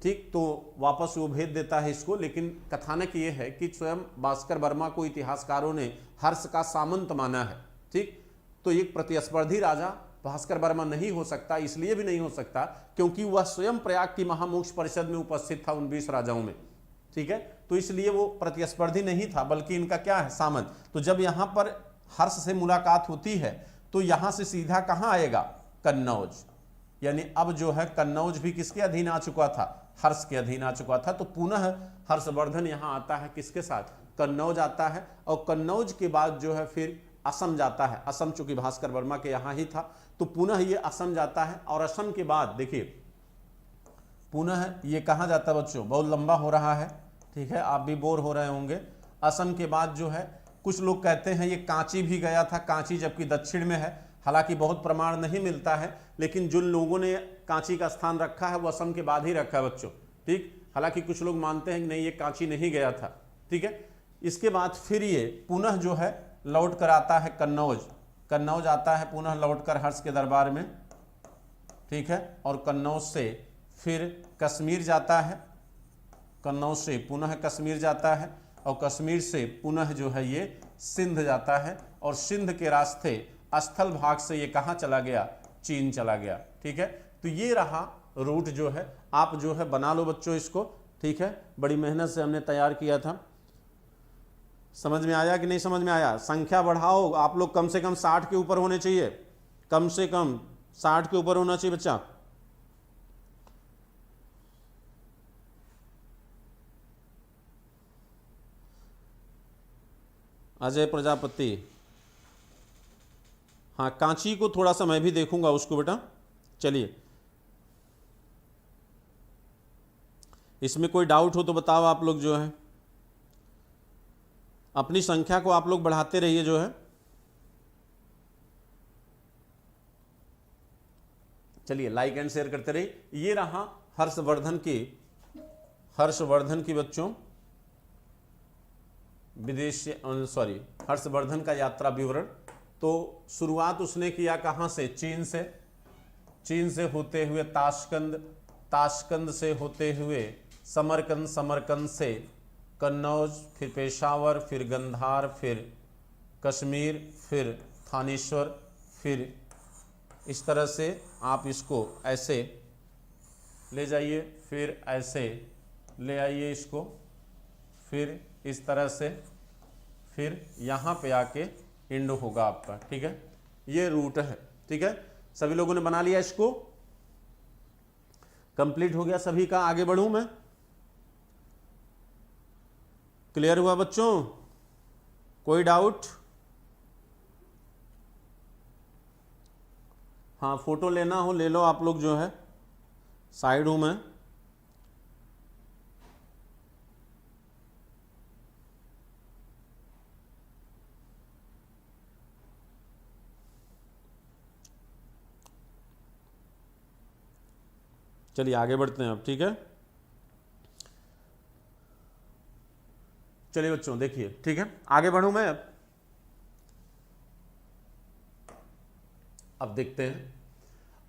ठीक। तो वापस वो भेज देता है इसको, लेकिन कथानक ये है कि स्वयं भास्कर वर्मा को इतिहासकारों ने हर्ष का सामंत माना है, ठीक। तो एक प्रतिस्पर्धी राजा भास्कर वर्मा नहीं हो सकता, इसलिए भी नहीं हो सकता क्योंकि वह स्वयं प्रयाग की महामोक्ष परिषद में उपस्थित था उन 20 राजाओं में, ठीक है। तो इसलिए वो प्रतिस्पर्धी नहीं था, बल्कि इनका क्या है, सामंत। तो जब यहां पर हर्ष से मुलाकात होती है तो यहां से सीधा कहां आएगा, कन्नौज। यानी अब जो है कन्नौज भी किसके अधीन आ चुका था, हर्ष के अधीन आ चुका था। तो पुनः हर्षवर्धन यहां आता है, किसके साथ, कन्नौज आता है। और कन्नौज के बाद जो है फिर असम जाता है। असम चूंकि भास्कर वर्मा के यहां ही था, तो पुनः ये असम जाता है। और असम के बाद देखिए पुनः ये कहां जाता है बच्चों, बहुत लंबा हो रहा है, ठीक है, आप भी बोर हो रहे होंगे। असम के बाद जो है कुछ लोग कहते हैं ये कांची भी गया था, कांची जबकि दक्षिण में है, हालांकि बहुत प्रमाण नहीं मिलता है, लेकिन जिन लोगों ने कांची का स्थान रखा है वो असम के बाद ही रखा है बच्चों, ठीक। हालांकि कुछ लोग मानते हैं कि नहीं ये कांची नहीं गया था, ठीक है। इसके बाद फिर ये पुनः जो है लौट कर आता है कन्नौज। कन्नौज आता है पुनः लौटकर हर्ष के दरबार में, ठीक है। और कन्नौज से फिर कश्मीर जाता है, कन्नौज से पुनः कश्मीर जाता है, और कश्मीर से पुनः जो है ये सिंध जाता है। और सिंध के रास्ते स्थल भाग से ये कहाँ चला गया, चीन चला गया, ठीक है। तो ये रहा रूट जो है, आप जो है बना लो बच्चों इसको, ठीक है। बड़ी मेहनत से हमने तैयार किया था। समझ में आया कि नहीं समझ में आया? संख्या बढ़ाओ, आप लोग कम से कम 60 के ऊपर होने चाहिए, कम से कम 60 के ऊपर होना चाहिए बच्चा। अजय प्रजापति, हाँ, कांची को थोड़ा सा मैं भी देखूंगा उसको बेटा। चलिए, इसमें कोई डाउट हो तो बताओ आप लोग, जो है अपनी संख्या को आप लोग बढ़ाते रहिए जो है। चलिए लाइक एंड शेयर करते रहिए। ये रहा हर्षवर्धन की बच्चों विदेश, सॉरी, हर्षवर्धन का यात्रा विवरण। तो शुरुआत उसने किया कहां से, चीन से। चीन से होते हुए ताशकंद, ताशकंद से होते हुए समरकंद, समरकंद से कन्नौज, फिर पेशावर, फिर गंधार, फिर कश्मीर, फिर थानेश्वर, फिर इस तरह से आप इसको ऐसे ले जाइए, फिर ऐसे ले आइए इसको, फिर इस तरह से, फिर यहाँ पे आके एंड होगा आपका, ठीक है। ये रूट है, ठीक है। सभी लोगों ने बना लिया इसको। कंप्लीट हो गया सभी का, आगे बढ़ूं मैं? क्लियर हुआ बच्चों? कोई डाउट? हाँ, फोटो लेना हो ले लो आप लोग, जो है साइड हूं मैं। चलिए आगे बढ़ते हैं अब, ठीक है। चलिए बच्चों देखिए, ठीक है, आगे बढ़ूं मैं अब देखते हैं।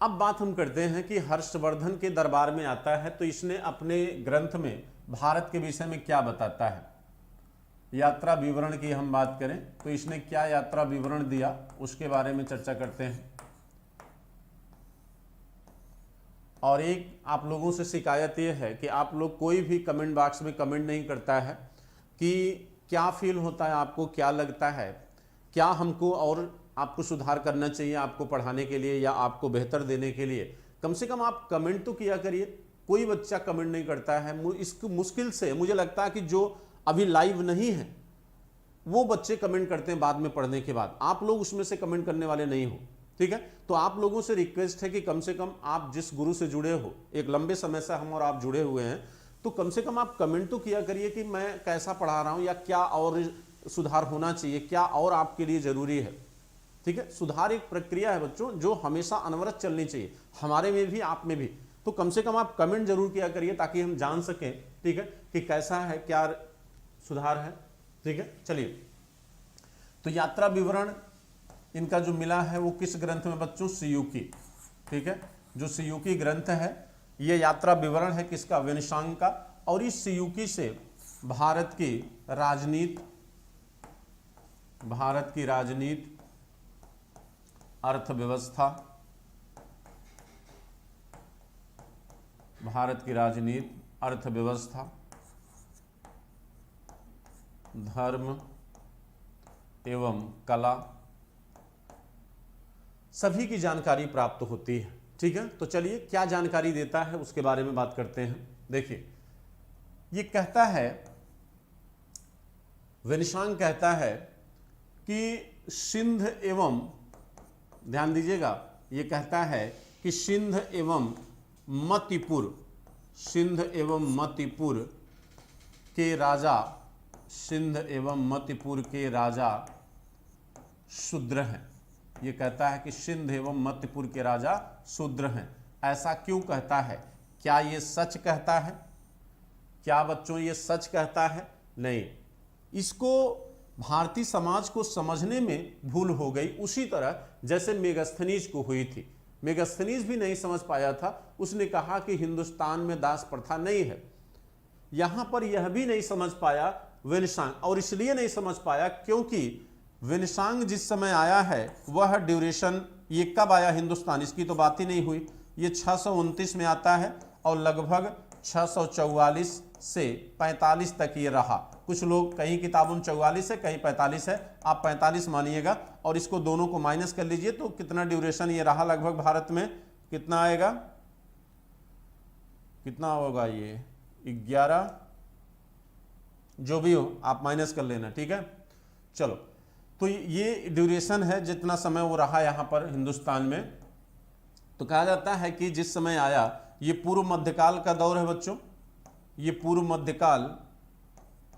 अब बात हम करते हैं कि हर्षवर्धन के दरबार में आता है तो इसने अपने ग्रंथ में भारत के विषय में क्या बताता है। यात्रा विवरण की हम बात करें तो इसने क्या यात्रा विवरण दिया, उसके बारे में चर्चा करते हैं। और एक आप लोगों से शिकायत यह है कि आप लोग कोई भी कमेंट बॉक्स में कमेंट नहीं करता है कि क्या फील होता है आपको, क्या लगता है, क्या हमको और आपको सुधार करना चाहिए आपको पढ़ाने के लिए या आपको बेहतर देने के लिए। कम से कम आप कमेंट तो किया करिए। कोई बच्चा कमेंट नहीं करता है। इसको मुश्किल से मुझे लगता है कि जो अभी लाइव नहीं है वो बच्चे कमेंट करते हैं बाद में पढ़ने के बाद। आप लोग उसमें से कमेंट करने वाले नहीं हो, ठीक है। तो आप लोगों से रिक्वेस्ट है कि कम से कम आप जिस गुरु से जुड़े हो, एक लंबे समय से हम और आप जुड़े हुए हैं, तो कम से कम आप कमेंट तो किया करिए कि मैं कैसा पढ़ा रहा हूं या क्या और सुधार होना चाहिए, क्या और आपके लिए जरूरी है, ठीक है। सुधार एक प्रक्रिया है बच्चों जो हमेशा अनवरत चलनी चाहिए, हमारे में भी आप में भी। तो कम से कम आप कमेंट जरूर किया करिए ताकि हम जान सकें, ठीक है, कि कैसा है, क्या सुधार है, ठीक है। चलिए, तो यात्रा विवरण इनका जो मिला है वो किस ग्रंथ में बच्चों? सीयूकी, ठीक है। जो सीयूकी ग्रंथ है ये यात्रा विवरण है किसका? वेनशांग का। और इस सीयूकी से भारत की राजनीति, अर्थव्यवस्था, भारत की राजनीति, अर्थव्यवस्था, धर्म एवं कला, सभी की जानकारी प्राप्त होती है, ठीक है। तो चलिए क्या जानकारी देता है उसके बारे में बात करते हैं। देखिए, ये कहता है, वेनशांग कहता है कि सिंध एवं, ध्यान दीजिएगा, ये कहता है कि सिंध एवं मतिपुर, सिंध एवं मतिपुर के राजा, सिंध एवं मतिपुर के राजा शूद्र हैं। ये कहता है कि सिंध एवं मतिपुर के राजा शूद्र हैं। ऐसा क्यों कहता है? क्या ये सच कहता है? क्या बच्चों ये सच कहता है? नहीं, इसको भारतीय समाज को समझने में भूल हो गई, उसी तरह जैसे मेगास्थनीज को हुई थी। मेगास्थनीज भी नहीं समझ पाया था, उसने कहा कि हिंदुस्तान में दास प्रथा नहीं है। यहां पर यह भी नहीं समझ पाया वेनशांग, और इसलिए नहीं समझ पाया क्योंकि वेनशांग जिस समय आया है वह ड्यूरेशन, ये कब आया हिंदुस्तान, इसकी तो बात ही नहीं हुई। ये 629 में आता है और लगभग 644 से 45 तक ये रहा। कुछ लोग, कहीं किताबों में 44 है, कहीं 45 है, आप 45 मानिएगा और इसको दोनों को माइनस कर लीजिए तो कितना ड्यूरेशन ये रहा लगभग भारत में, कितना आएगा, कितना होगा ये 11, जो भी हो आप माइनस कर लेना, ठीक है। चलो, तो ये ड्यूरेशन है जितना समय वो रहा यहाँ पर हिंदुस्तान में। तो कहा जाता है कि जिस समय आया, ये पूर्व मध्यकाल का दौर है बच्चों, ये पूर्व मध्यकाल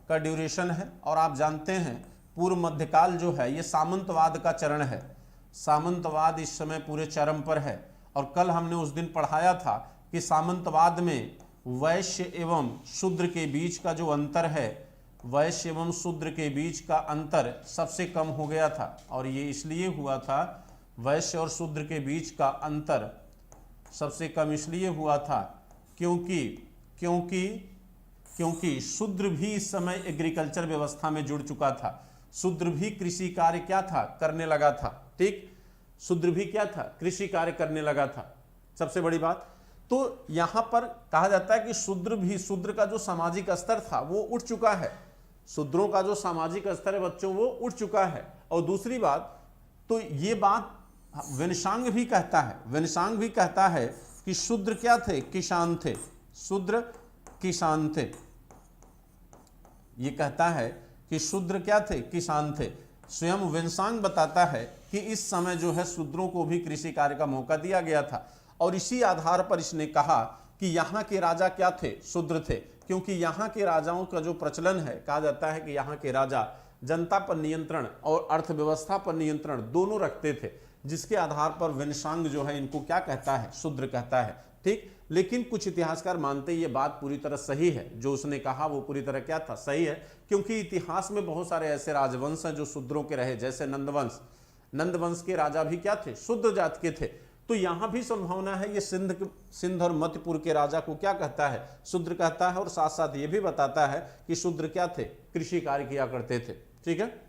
का ड्यूरेशन है। और आप जानते हैं पूर्व मध्यकाल जो है ये सामंतवाद का चरण है। सामंतवाद इस समय पूरे चरम पर है। और कल हमने उस दिन पढ़ाया था कि सामंतवाद में वैश्य एवं शूद्र के बीच का जो अंतर है, वैश्य एवं शूद्र के बीच का अंतर सबसे कम हो गया था। और ये इसलिए हुआ था, वैश्य और शूद्र के बीच का अंतर सबसे कम इसलिए हुआ था क्योंकि शूद्र भी इस समय एग्रीकल्चर व्यवस्था में जुड़ चुका था। शूद्र भी कृषि कार्य क्या था, करने लगा था, ठीक। शूद्र भी क्या था, कृषि कार्य करने लगा था, सबसे बड़ी बात। तो यहां पर कहा जाता है कि शूद्र का जो सामाजिक स्तर था वो उठ चुका है। शूद्रों का जो सामाजिक स्तर है बच्चों वो उठ चुका है। और दूसरी बात, तो ये बात वेनशांग भी कहता है, वेनशांग भी कहता है कि शूद्र क्या थे, किसान थे, शूद्र किसान थे। ये कहता है कि शूद्र क्या थे, किसान थे। स्वयं वेनसांग बताता है कि इस समय जो है शूद्रों को भी कृषि कार्य का मौका दिया गया था, और इसी आधार पर इसने कहा कि यहाँ के राजा क्या थे, शूद्र थे, क्योंकि यहाँ के राजाओं का जो प्रचलन है, कहा जाता है कि यहाँ के राजा जनता पर नियंत्रण और अर्थव्यवस्था पर नियंत्रण दोनों रखते थे, जिसके आधार पर वेनसांग जो है इनको क्या कहता है, शूद्र कहता है। ठीक, लेकिन कुछ इतिहासकार मानते ये बात पूरी तरह सही है, जो उसने कहा वो पूरी तरह क्या था, सही है, क्योंकि इतिहास में बहुत सारे ऐसे राजवंश हैं जो शूद्रों के रहे, जैसे नंदवंश। नंदवंश के राजा भी क्या थे, शूद्र जात के थे। तो यहां भी संभावना है ये सिंध और मध्यपुर के राजा को क्या कहता है, शूद्र कहता है, और साथ साथ ये भी बताता है कि शूद्र क्या थे, कृषि कार्य किया करते थे। ठीक है,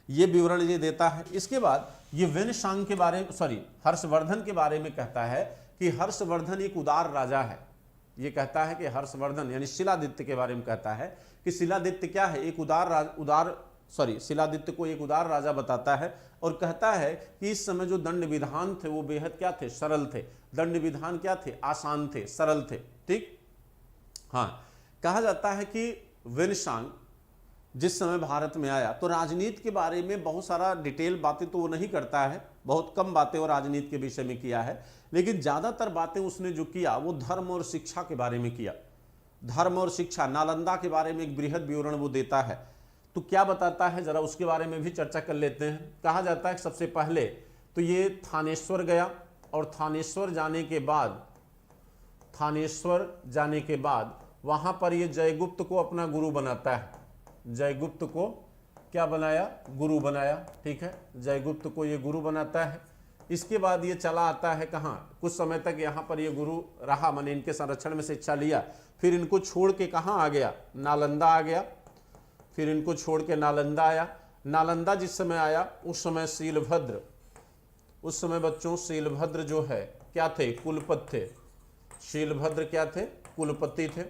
ये विवरण ये देता है। इसके बाद ये वेनसांग के बारे में, सॉरी, हर्षवर्धन के बारे में कहता है कि हर्षवर्धन एक उदार राजा है। ये कहता है कि हर्षवर्धन यानी शिलादित्य के बारे में कहता है कि शिलादित्य क्या है, एक शिलादित्य को एक उदार राजा बताता है, और कहता है कि इस समय जो दंड विधान थे वो बेहद क्या थे, सरल थे। दंड विधान क्या थे, आसान थे, सरल थे। ठीक, हाँ, कहा जाता है कि वेनसांग जिस समय भारत में आया तो राजनीति के बारे में बहुत सारा डिटेल बातें तो वो नहीं करता है, बहुत कम बातें वो राजनीति के विषय में किया है, लेकिन ज़्यादातर बातें उसने जो किया वो धर्म और शिक्षा के बारे में किया। धर्म और शिक्षा, नालंदा के बारे में एक बृहद विवरण वो देता है। तो क्या बताता है, जरा उसके बारे में भी चर्चा कर लेते हैं। कहा जाता है कि सबसे पहले तो ये थानेश्वर गया, और थानेश्वर जाने के बाद वहाँ पर ये जयगुप्त को अपना गुरु बनाता है। जयगुप्त को क्या बनाया, गुरु बनाया। ठीक है, जयगुप्त को ये गुरु बनाता है। इसके बाद ये चला आता है कहाँ, कुछ समय तक यहाँ पर ये गुरु रहा, माने इनके संरक्षण में शिक्षा लिया। फिर इनको छोड़ के कहाँ आ गया, नालंदा आ गया। फिर इनको छोड़ के नालंदा आया। नालंदा जिस समय आया उस समय बच्चों शीलभद्र जो है क्या थे, कुलपति थे। शीलभद्र क्या थे, कुलपति थे।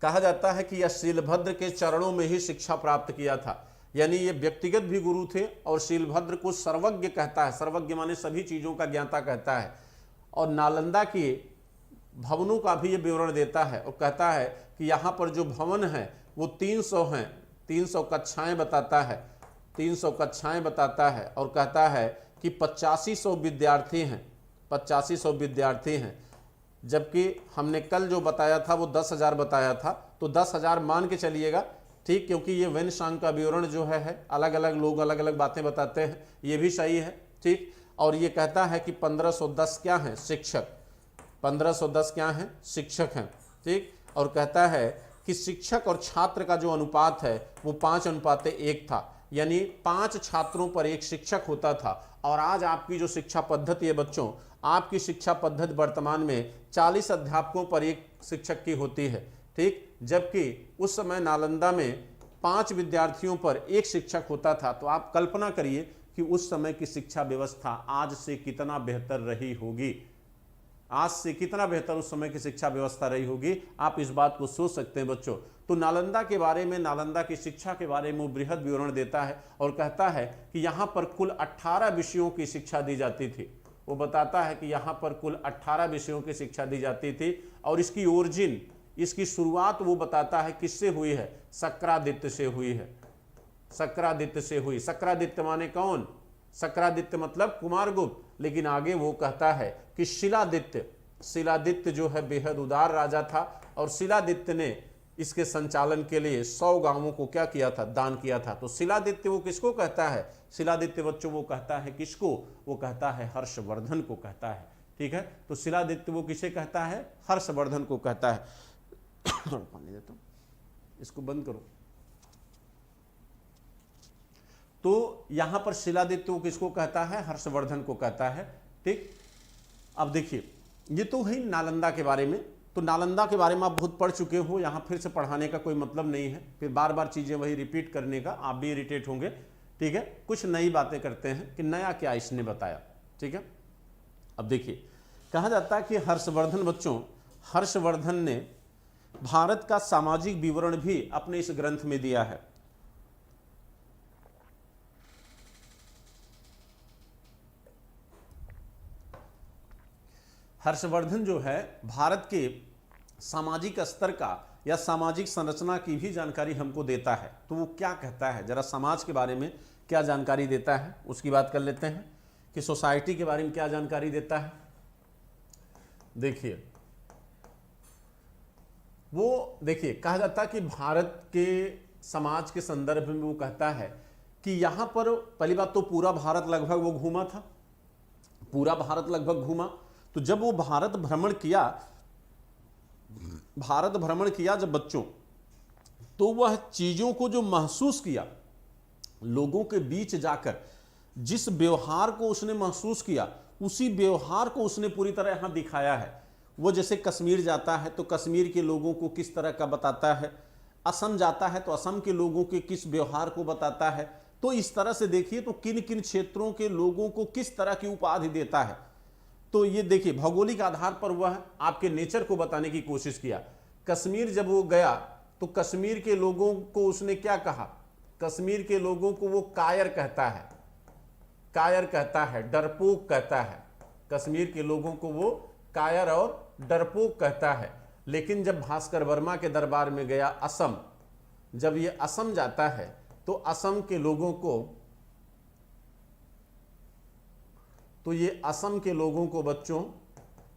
कहा जाता है कि यह शीलभद्र के चरणों में ही शिक्षा प्राप्त किया था, यानी ये व्यक्तिगत भी गुरु थे, और शीलभद्र को सर्वज्ञ कहता है। सर्वज्ञ माने सभी चीजों का ज्ञाता कहता है। और नालंदा के भवनों का भी ये विवरण देता है, और कहता है कि यहाँ पर जो भवन है वो 300 हैं, 300 कक्षाएं बताता है, 300 कक्षाएं बताता है, और कहता है कि 8500 विद्यार्थी हैं, 8500 विद्यार्थी हैं। जबकि हमने कल जो बताया था वो 10,000 बताया था, तो 10,000 मान के चलिएगा। ठीक, क्योंकि ये वेनसांग का विवरण जो है अलग अलग लोग अलग अलग बातें बताते हैं, ये भी सही है। ठीक, और ये कहता है कि 1510 क्या हैं, शिक्षक। 1510 क्या हैं, शिक्षक हैं। ठीक, और कहता है कि शिक्षक और छात्र का जो अनुपात है वो 5:1 था, यानी 5 छात्रों पर 1 शिक्षक होता था। और आज आपकी जो शिक्षा पद्धति है बच्चों, आपकी शिक्षा पद्धति वर्तमान में 40 अध्यापकों पर 1 शिक्षक की होती है। ठीक, जबकि उस समय नालंदा में 5 विद्यार्थियों पर 1 शिक्षक होता था। तो आप कल्पना करिए कि उस समय की शिक्षा व्यवस्था आज से कितना बेहतर रही होगी, आज से कितना बेहतर उस समय की शिक्षा व्यवस्था रही होगी। आप इस बात को सोच सकते हैं बच्चों। तो नालंदा के बारे में, नालंदा की शिक्षा के बारे में वो बृहद विवरण देता है, और कहता है कि यहाँ पर कुल 18 विषयों की शिक्षा दी जाती थी। वो बताता है कि यहाँ पर कुल 18 विषयों की शिक्षा दी जाती थी, और इसकी ओरिजिन, इसकी शुरुआत वो बताता है किससे हुई है, सक्रादित्य से हुई है। सक्रादित्य से हुई। सक्रादित्य माने कौन, सक्रादित्य मतलब कुमारगुप्त, लेकिन आगे वो कहता है कि शिलादित्य जो है बेहद उदार राजा था, और शिलादित्य ने इसके संचालन के लिए 100 गांवों को क्या किया था, दान किया था। तो शिलादित्य वो किसको कहता है, शिलादित्य बच्चों वो कहता है किसको, वो कहता है हर्षवर्धन को कहता है। ठीक है, तो शिलादित्य वो किसे कहता है, हर्षवर्धन को कहता है। पानी देता हूं, इसको बंद करो। तो यहां पर शिलादित्य वो किसको कहता है, हर्षवर्धन को कहता है। ठीक, अब देखिए ये तो है नालंदा के बारे में। तो नालंदा के बारे में आप बहुत पढ़ चुके हो, यहाँ फिर से पढ़ाने का कोई मतलब नहीं है, फिर बार बार चीज़ें वही रिपीट करने का, आप भी इरिटेट होंगे। ठीक है, कुछ नई बातें करते हैं कि नया क्या इसने बताया। ठीक है, अब देखिए कहा जाता है कि हर्षवर्धन बच्चों, हर्षवर्धन ने भारत का सामाजिक विवरण भी अपने इस ग्रंथ में दिया है। हर्षवर्धन जो है भारत के सामाजिक स्तर का या सामाजिक संरचना की भी जानकारी हमको देता है। तो वो क्या कहता है, जरा समाज के बारे में क्या जानकारी देता है उसकी बात कर लेते हैं कि सोसाइटी के बारे में क्या जानकारी देता है। देखिए वो देखिए कहा जाता है कि भारत के समाज के संदर्भ में वो कहता है कि यहाँ पर पहली बात तो पूरा भारत लगभग वो घूमा था, पूरा भारत लगभग घूमा। तो जब वो भारत भ्रमण किया जब बच्चों, तो वह चीजों को जो महसूस किया, लोगों के बीच जाकर जिस व्यवहार को उसने महसूस किया, उसी व्यवहार को उसने पूरी तरह यहां दिखाया है। वो जैसे कश्मीर जाता है तो कश्मीर के लोगों को किस तरह का बताता है, असम जाता है तो असम के लोगों के किस व्यवहार को बताता है। तो इस तरह से देखिए तो किन किन क्षेत्रों के लोगों को किस तरह की उपाधि देता है। तो ये देखिए भौगोलिक आधार पर वह आपके नेचर को बताने की कोशिश किया। कश्मीर जब वो गया तो कश्मीर के लोगों को उसने क्या कहा, कश्मीर के लोगों को वो कायर कहता है, कायर कहता है, डरपोक कहता है। कश्मीर के लोगों को वो कायर और डरपोक कहता है। लेकिन जब भास्कर वर्मा के दरबार में गया असम, जब ये असम जाता है तो असम के लोगों को, तो ये असम के लोगों को बच्चों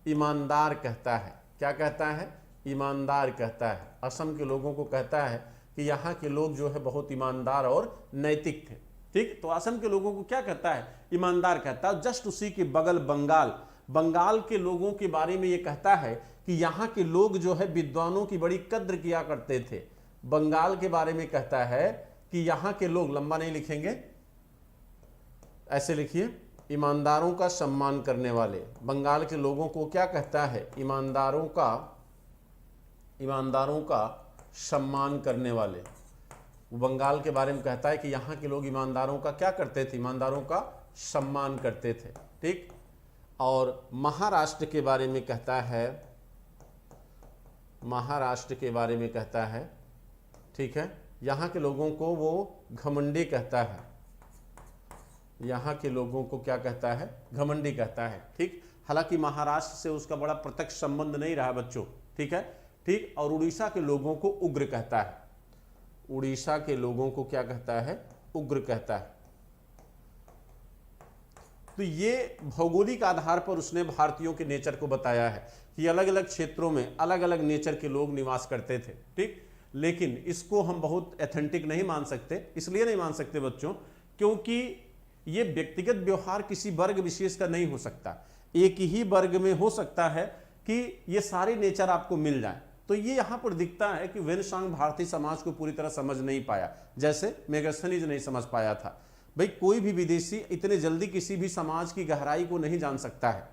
ईमानदार कहता है। क्या कहता है, ईमानदार कहता है। असम के लोगों को कहता है कि यहाँ के लोग जो है बहुत ईमानदार और नैतिक थे। ठीक, तो असम के लोगों को क्या कहता है, ईमानदार कहता है। जस्ट उसी के बगल बंगाल, बंगाल के लोगों के बारे में ये कहता है कि यहाँ के लोग जो है विद्वानों की बड़ी कद्र किया करते थे। बंगाल के बारे में कहता है कि यहाँ के लोग, लंबा नहीं लिखेंगे, ऐसे लिखिए, ईमानदारों का सम्मान करने वाले। बंगाल के लोगों को क्या कहता है, ईमानदारों का सम्मान करने वाले। वो बंगाल के बारे में कहता है कि यहाँ के लोग ईमानदारों का क्या करते थे, ईमानदारों का सम्मान करते थे। ठीक, और महाराष्ट्र के बारे में कहता है, महाराष्ट्र के बारे में कहता है, ठीक है, यहाँ के लोगों को वो घमंडी कहता है। यहाँ के लोगों को क्या कहता है, घमंडी कहता है। ठीक, हालांकि महाराष्ट्र से उसका बड़ा प्रत्यक्ष संबंध नहीं रहा बच्चों। ठीक है, ठीक, और उड़ीसा के लोगों को उग्र कहता है। उड़ीसा के लोगों को क्या कहता है, उग्र कहता है। तो ये भौगोलिक आधार पर उसने भारतीयों के नेचर को बताया है कि अलग अलग क्षेत्रों में अलग अलग नेचर के लोग निवास करते थे। ठीक, लेकिन इसको हम बहुत एथेंटिक नहीं मान सकते। इसलिए नहीं मान सकते बच्चों क्योंकि ये व्यक्तिगत व्यवहार किसी वर्ग विशेष का नहीं हो सकता। एक ही वर्ग में हो सकता है कि ये सारे नेचर आपको मिल जाए। तो ये यहाँ पर दिखता है कि वेनसांग भारतीय समाज को पूरी तरह समझ नहीं पाया, जैसे मेगास्थनीज नहीं समझ पाया था। भाई कोई भी विदेशी इतने जल्दी किसी भी समाज की गहराई को नहीं जान सकता है।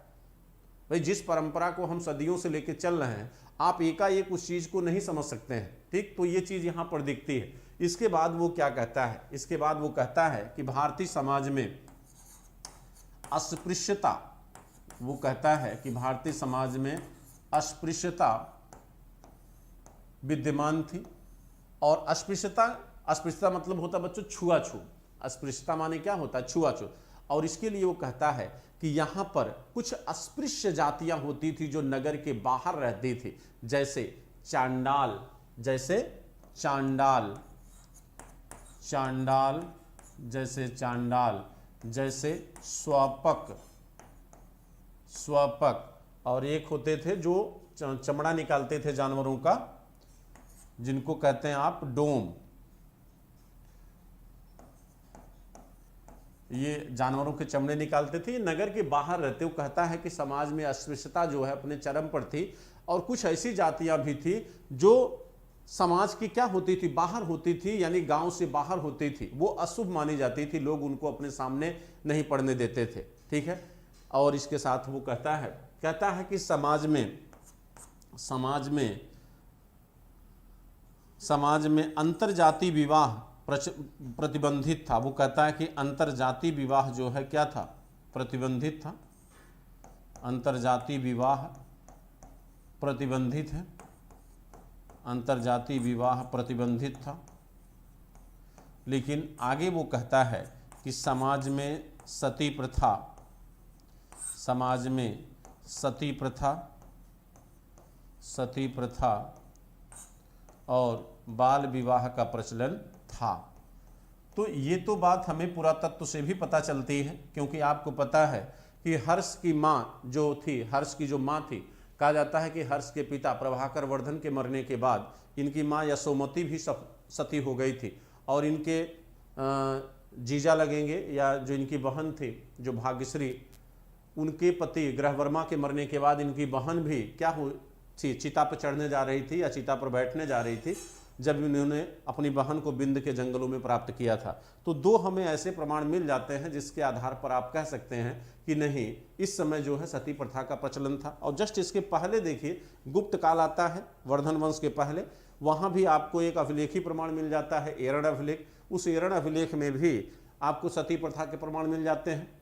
भाई जिस परंपरा को हम सदियों से लेकर चल रहे हैं, आप एकाएक उस चीज को नहीं समझ सकते हैं। ठीक, तो ये चीज यहाँ पर दिखती है। इसके बाद वो क्या कहता है, इसके बाद वो कहता है कि भारतीय समाज में अस्पृश्यता, वो कहता है कि भारतीय समाज में अस्पृश्यता विद्यमान थी। और अस्पृश्यता मतलब होता बच्चों छुआछूत। अस्पृश्यता माने क्या होता है, छुआछूत। और इसके लिए वो कहता है कि यहाँ पर कुछ अस्पृश्य जातियां होती थी जो नगर के बाहर रहती थी, जैसे चांडाल, जैसे चांडाल, चांडाल, जैसे चांडाल, जैसे स्वापक, स्वापक, और एक होते थे जो चमड़ा निकालते थे जानवरों का, जिनको कहते हैं आप डोम। ये जानवरों के चमड़े निकालते थे, ये नगर के बाहर रहते। वो कहता है कि समाज में अस्पृश्यता जो है अपने चरम पर थी। और कुछ ऐसी जातियां भी थी जो समाज की क्या होती थी, बाहर होती थी, यानी गांव से बाहर होती थी। वो अशुभ मानी जाती थी, लोग उनको अपने सामने नहीं पड़ने देते थे। ठीक है, और इसके साथ वो कहता है कि समाज में अंतरजातीय विवाह प्रतिबंधित था। वो कहता है कि अंतरजातीय विवाह जो है क्या था, प्रतिबंधित था। अंतरजातीय विवाह प्रतिबंधित है, अंतरजातीय विवाह प्रतिबंधित था। लेकिन आगे वो कहता है कि समाज में सती प्रथा, समाज में सती प्रथा और बाल विवाह का प्रचलन था। तो ये तो बात हमें पुरातत्व से भी पता चलती है, क्योंकि आपको पता है कि हर्ष की माँ जो थी, हर्ष की जो माँ थी, कहा जाता है कि हर्ष के पिता प्रभाकर वर्धन के मरने के बाद इनकी माँ यशोमती भी सती हो गई थी, और इनके जीजा लगेंगे या जो इनकी बहन थी जो भाग्यश्री, उनके पति ग्रहवर्मा के मरने के बाद इनकी बहन भी क्या हुई थी, चिता पर चढ़ने जा रही थी या चिता पर बैठने जा रही थी जब इन्होंने अपनी बहन को बिंद के जंगलों में प्राप्त किया था। तो दो हमें ऐसे प्रमाण मिल जाते हैं जिसके आधार पर आप कह सकते हैं कि नहीं, इस समय जो है सती प्रथा का प्रचलन था। और जस्ट इसके पहले देखिए गुप्त काल आता है, वर्धन वंश के पहले, वहाँ भी आपको एक अभिलेखी प्रमाण मिल जाता है, एरण अभिलेख। उस एरण अभिलेख में भी आपको सती प्रथा के प्रमाण मिल जाते हैं।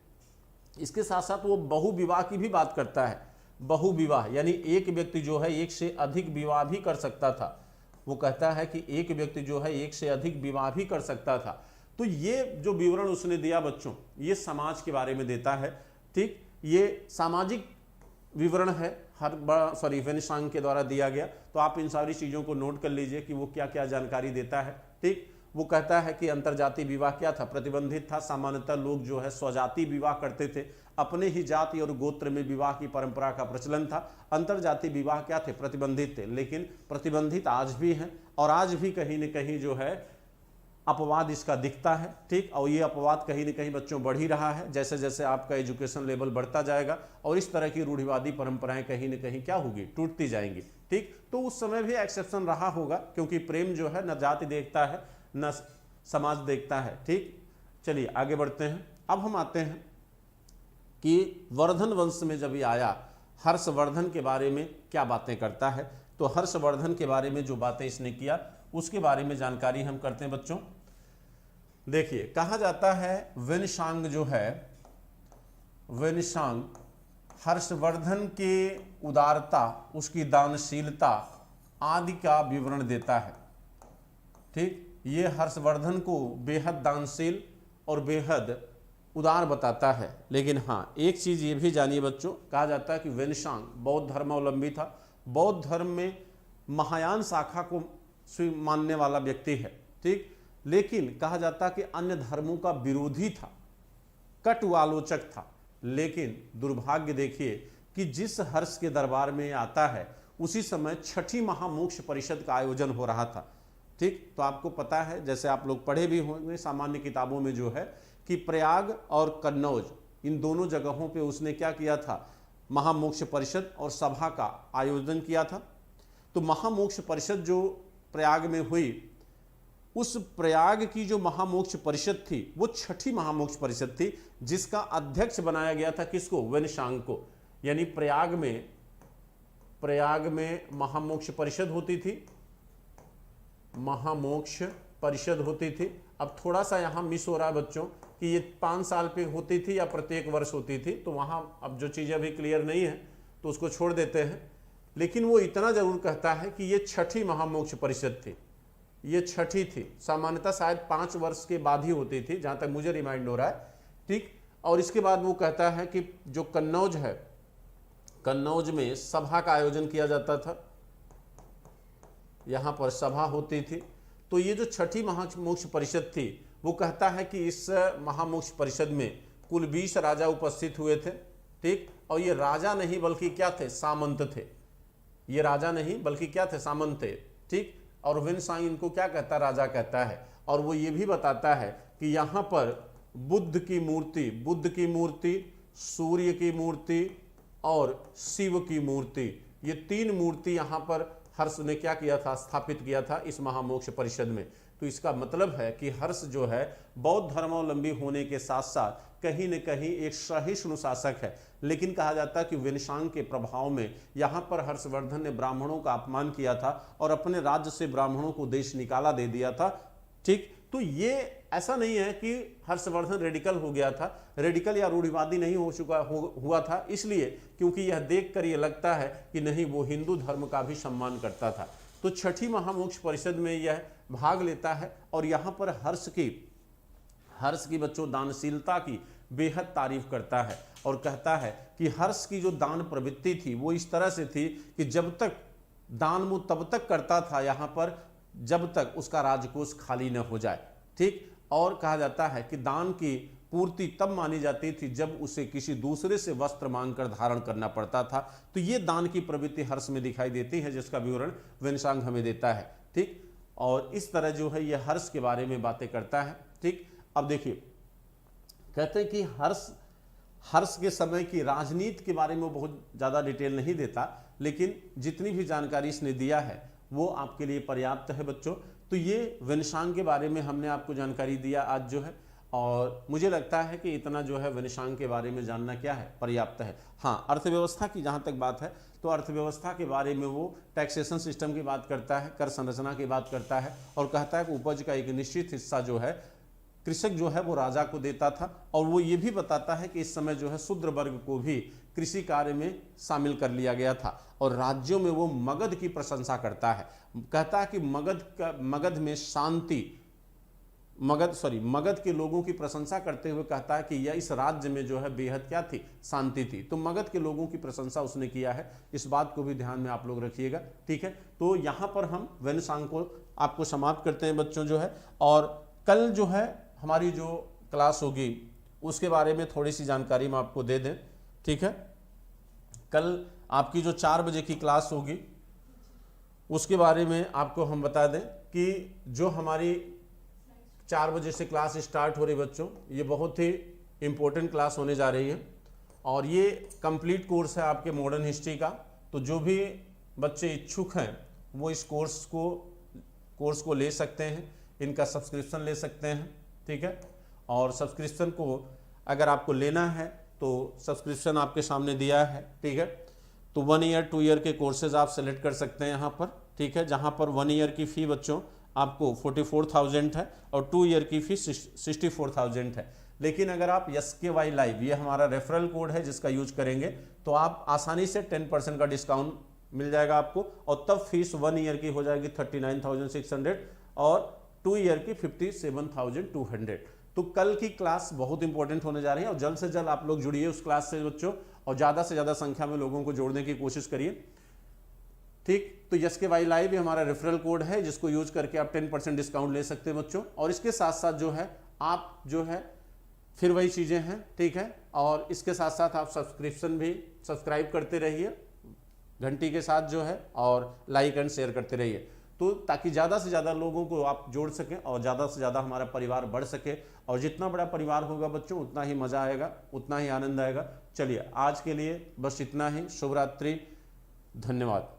इसके साथ साथ वो बहुविवाह की भी बात करता है। बहुविवाह यानी एक व्यक्ति जो है एक से अधिक विवाह भी कर सकता था। वो कहता है कि एक व्यक्ति जो है एक से अधिक विवाह भी कर सकता था। तो ये जो विवरण उसने दिया बच्चों, ये समाज के बारे में देता है। ठीक, ये सामाजिक विवरण है, वेनिसांग के द्वारा दिया गया। तो आप इन सारी चीज़ों को नोट कर लीजिए कि वो क्या क्या जानकारी देता है। ठीक, वो कहता है कि अंतरजाति विवाह क्या था, प्रतिबंधित था। सामान्यतः लोग जो है स्वजाति विवाह करते थे, अपने ही जाति और गोत्र में विवाह की परंपरा का प्रचलन था। अंतरजाति विवाह क्या थे, प्रतिबंधित थे, लेकिन प्रतिबंधित आज भी हैं, और आज भी कहीं न कहीं जो है अपवाद इसका दिखता है। ठीक, और ये अपवाद कहीं न कहीं बच्चों बढ़ ही रहा है जैसे जैसे आपका एजुकेशन लेवल बढ़ता जाएगा, और इस तरह की रूढ़िवादी परंपराएं कहीं न कहीं क्या होगी, टूटती जाएंगी। ठीक, तो उस समय भी एक्सेप्शन रहा होगा, क्योंकि प्रेम जो है न जाति देखता है न समाज देखता है। ठीक, चलिए आगे बढ़ते हैं। अब हम आते हैं कि वर्धन वंश में जब ये आया, हर्षवर्धन के बारे में क्या बातें करता है। तो हर्षवर्धन के बारे में जो बातें इसने किया उसके बारे में जानकारी हम करते हैं बच्चों। देखिए, कहा जाता है वेनिसांग जो है, वेनिसांग हर्षवर्धन के उदारता, उसकी दानशीलता आदि का विवरण देता है। ठीक, ये हर्षवर्धन को बेहद दानशील और बेहद उदार बताता है। लेकिन हाँ, एक चीज़ ये भी जानिए बच्चों, कहा जाता है कि वेनिसांग बौद्ध धर्मावलंबी था। बौद्ध धर्म में महायान शाखा को मानने वाला व्यक्ति है। ठीक, लेकिन कहा जाता कि अन्य धर्मों का विरोधी था, कटु आलोचक था। लेकिन दुर्भाग्य देखिए कि जिस हर्ष के दरबार में आता है उसी समय छठी महामोक्ष परिषद का आयोजन हो रहा था। ठीक, तो आपको पता है, जैसे आप लोग पढ़े भी होंगे सामान्य किताबों में जो है, कि प्रयाग और कन्नौज इन दोनों जगहों पे उसने क्या किया था, महामोक्ष परिषद और सभा का आयोजन किया था। तो महामोक्ष परिषद जो प्रयाग में हुई, उस प्रयाग की जो महामोक्ष परिषद थी वो छठी महामोक्ष परिषद थी, जिसका अध्यक्ष बनाया गया था किसको, वेनिसांग को। यानी प्रयाग में महामोक्ष परिषद होती थी, महामोक्ष परिषद होती थी। अब थोड़ा सा यहाँ मिस हो रहा है बच्चों कि ये 5 साल पे होती थी या प्रत्येक वर्ष होती थी, तो वहाँ अब जो चीज़ अभी क्लियर नहीं है तो उसको छोड़ देते हैं। लेकिन वो इतना जरूर कहता है कि ये छठी महामोक्ष परिषद थी, ये छठी थी। सामान्यतः शायद 5 वर्ष के बाद ही होती थी, जहाँ तक मुझे रिमाइंड हो रहा है। ठीक, और इसके बाद वो कहता है कि जो कन्नौज है, कन्नौज में सभा का आयोजन किया जाता था, यहाँ पर सभा होती थी। तो ये जो छठी महामोक्ष परिषद थी, वो कहता है कि इस महामोक्ष परिषद में कुल 20 राजा उपस्थित हुए थे। ठीक, और ये राजा नहीं बल्कि क्या थे, सामंत थे। ये राजा नहीं बल्कि क्या थे, सामंत थे। ठीक, और वेनिसांग इनको क्या कहता, राजा कहता है। और वो ये भी बताता है कि यहाँ पर बुद्ध की मूर्ति, सूर्य की मूर्ति और शिव की मूर्ति, ये 3 मूर्ति यहाँ पर हर्ष ने क्या किया था, स्थापित किया था इस महामोक्ष परिषद में। तो इसका मतलब है कि हर्ष जो है बौद्ध धर्मावलंबी होने के साथ साथ कहीं न कहीं एक सहिष्णु शासक है। लेकिन कहा जाता है कि वेनिसांग के प्रभाव में यहाँ पर हर्षवर्धन ने ब्राह्मणों का अपमान किया था और अपने राज्य से ब्राह्मणों को देश निकाला दे दिया था। ठीक, तो ये ऐसा नहीं है कि हर्षवर्धन रेडिकल हो गया था, रेडिकल या रूढ़िवादी नहीं हुआ था, इसलिए क्योंकि यह देखकर यह लगता है कि नहीं, वो हिंदू धर्म का भी सम्मान करता था। तो छठी महामोक्ष परिषद में यह भाग लेता है और यहाँ पर हर्ष की बच्चों दानशीलता की बेहद तारीफ करता है और कहता है कि हर्ष की जो दान प्रवृत्ति थी वो इस तरह से थी कि जब तक दान वो तब तक करता था यहाँ पर जब तक उसका राजकोष खाली न हो जाए। ठीक, और कहा जाता है कि दान की पूर्ति तब मानी जाती थी जब उसे किसी दूसरे से वस्त्र मांगकर धारण करना पड़ता था। तो ये दान की प्रवृत्ति हर्ष में दिखाई देती है, जिसका विवरण वेनसांग हमें देता है। ठीक, और इस तरह जो है ये हर्ष के बारे में बातें करता है। ठीक, अब देखिए कहते हैं कि हर्ष के समय की राजनीति के बारे में बहुत ज़्यादा डिटेल नहीं देता, लेकिन जितनी भी जानकारी इसने दिया है वो आपके लिए पर्याप्त है बच्चों। तो ये वेनसांग के बारे में हमने आपको जानकारी दिया आज जो है, और मुझे लगता है कि इतना जो है वेनसांग के बारे में जानना क्या है, पर्याप्त है। हाँ, अर्थव्यवस्था की जहाँ तक बात है तो अर्थव्यवस्था के बारे में वो टैक्सेशन सिस्टम की बात करता है, कर संरचना की बात करता है, और कहता है कि उपज का एक निश्चित हिस्सा जो है कृषक जो है वो राजा को देता था। और वो ये भी बताता है कि इस समय जो है शूद्र वर्ग को भी कृषि कार्य में शामिल कर लिया गया था, और राज्यों में वो मगध की प्रशंसा करता है। कहता है कि मगध में शांति, मगध के लोगों की प्रशंसा करते हुए कहता है कि यह इस राज्य में जो है बेहद क्या थी, शांति थी। तो मगध के लोगों की प्रशंसा उसने किया है, इस बात को भी ध्यान में आप लोग रखिएगा। ठीक है, तो यहाँ पर हम वेनसांग को आपको समाप्त करते हैं बच्चों जो है, और कल जो है हमारी जो क्लास होगी उसके बारे में थोड़ी सी जानकारी मैं आपको दे दें। ठीक है, कल आपकी जो 4 बजे की क्लास होगी उसके बारे में आपको हम बता दें कि जो हमारी 4 बजे से क्लास स्टार्ट हो रही बच्चों, ये बहुत ही इम्पोर्टेंट क्लास होने जा रही है, और ये कंप्लीट कोर्स है आपके मॉडर्न हिस्ट्री का। तो जो भी बच्चे इच्छुक हैं वो इस कोर्स को ले सकते हैं, इनका सब्सक्रिप्शन ले सकते हैं। ठीक है, और सब्सक्रिप्शन को अगर आपको लेना है तो सब्सक्रिप्शन आपके सामने दिया है। ठीक है, तो 1 ईयर 2 ईयर के कोर्सेज आप सेलेक्ट कर सकते हैं यहाँ पर। ठीक है, जहाँ पर 1 ईयर की फ़ी बच्चों आपको 44,000 है और 2 ईयर की फी 64,000 है। लेकिन अगर आप SKY लाइव, ये हमारा रेफरल कोड है जिसका यूज करेंगे, तो आप आसानी से 10% का डिस्काउंट मिल जाएगा आपको, और तब फीस 1 ईयर की हो जाएगी 39,600 और 2 ईयर की 57,200। तो कल की क्लास बहुत इंपॉर्टेंट होने जा रही है, और जल्द से जल्द आप लोग जुड़िए उस क्लास से बच्चों, और ज़्यादा से ज़्यादा संख्या में लोगों को जोड़ने की कोशिश करिए। ठीक, तो SKY लाइव भी हमारा रेफरल कोड है जिसको यूज करके आप 10% डिस्काउंट ले सकते हैं बच्चों। और इसके साथ साथ जो है आप जो है फिर वही चीज़ें हैं। ठीक है, और इसके साथ साथ आप सब्सक्रिप्शन भी सब्सक्राइब करते रहिए घंटी के साथ जो है, और लाइक एंड शेयर करते रहिए, तो ताकि ज़्यादा से ज़्यादा लोगों को आप जोड़ सकें और ज़्यादा से ज़्यादा हमारा परिवार बढ़ सके। और जितना बड़ा परिवार होगा बच्चों उतना ही मज़ा आएगा, उतना ही आनंद आएगा। चलिए आज के लिए बस इतना ही। शुभ रात्रि, धन्यवाद।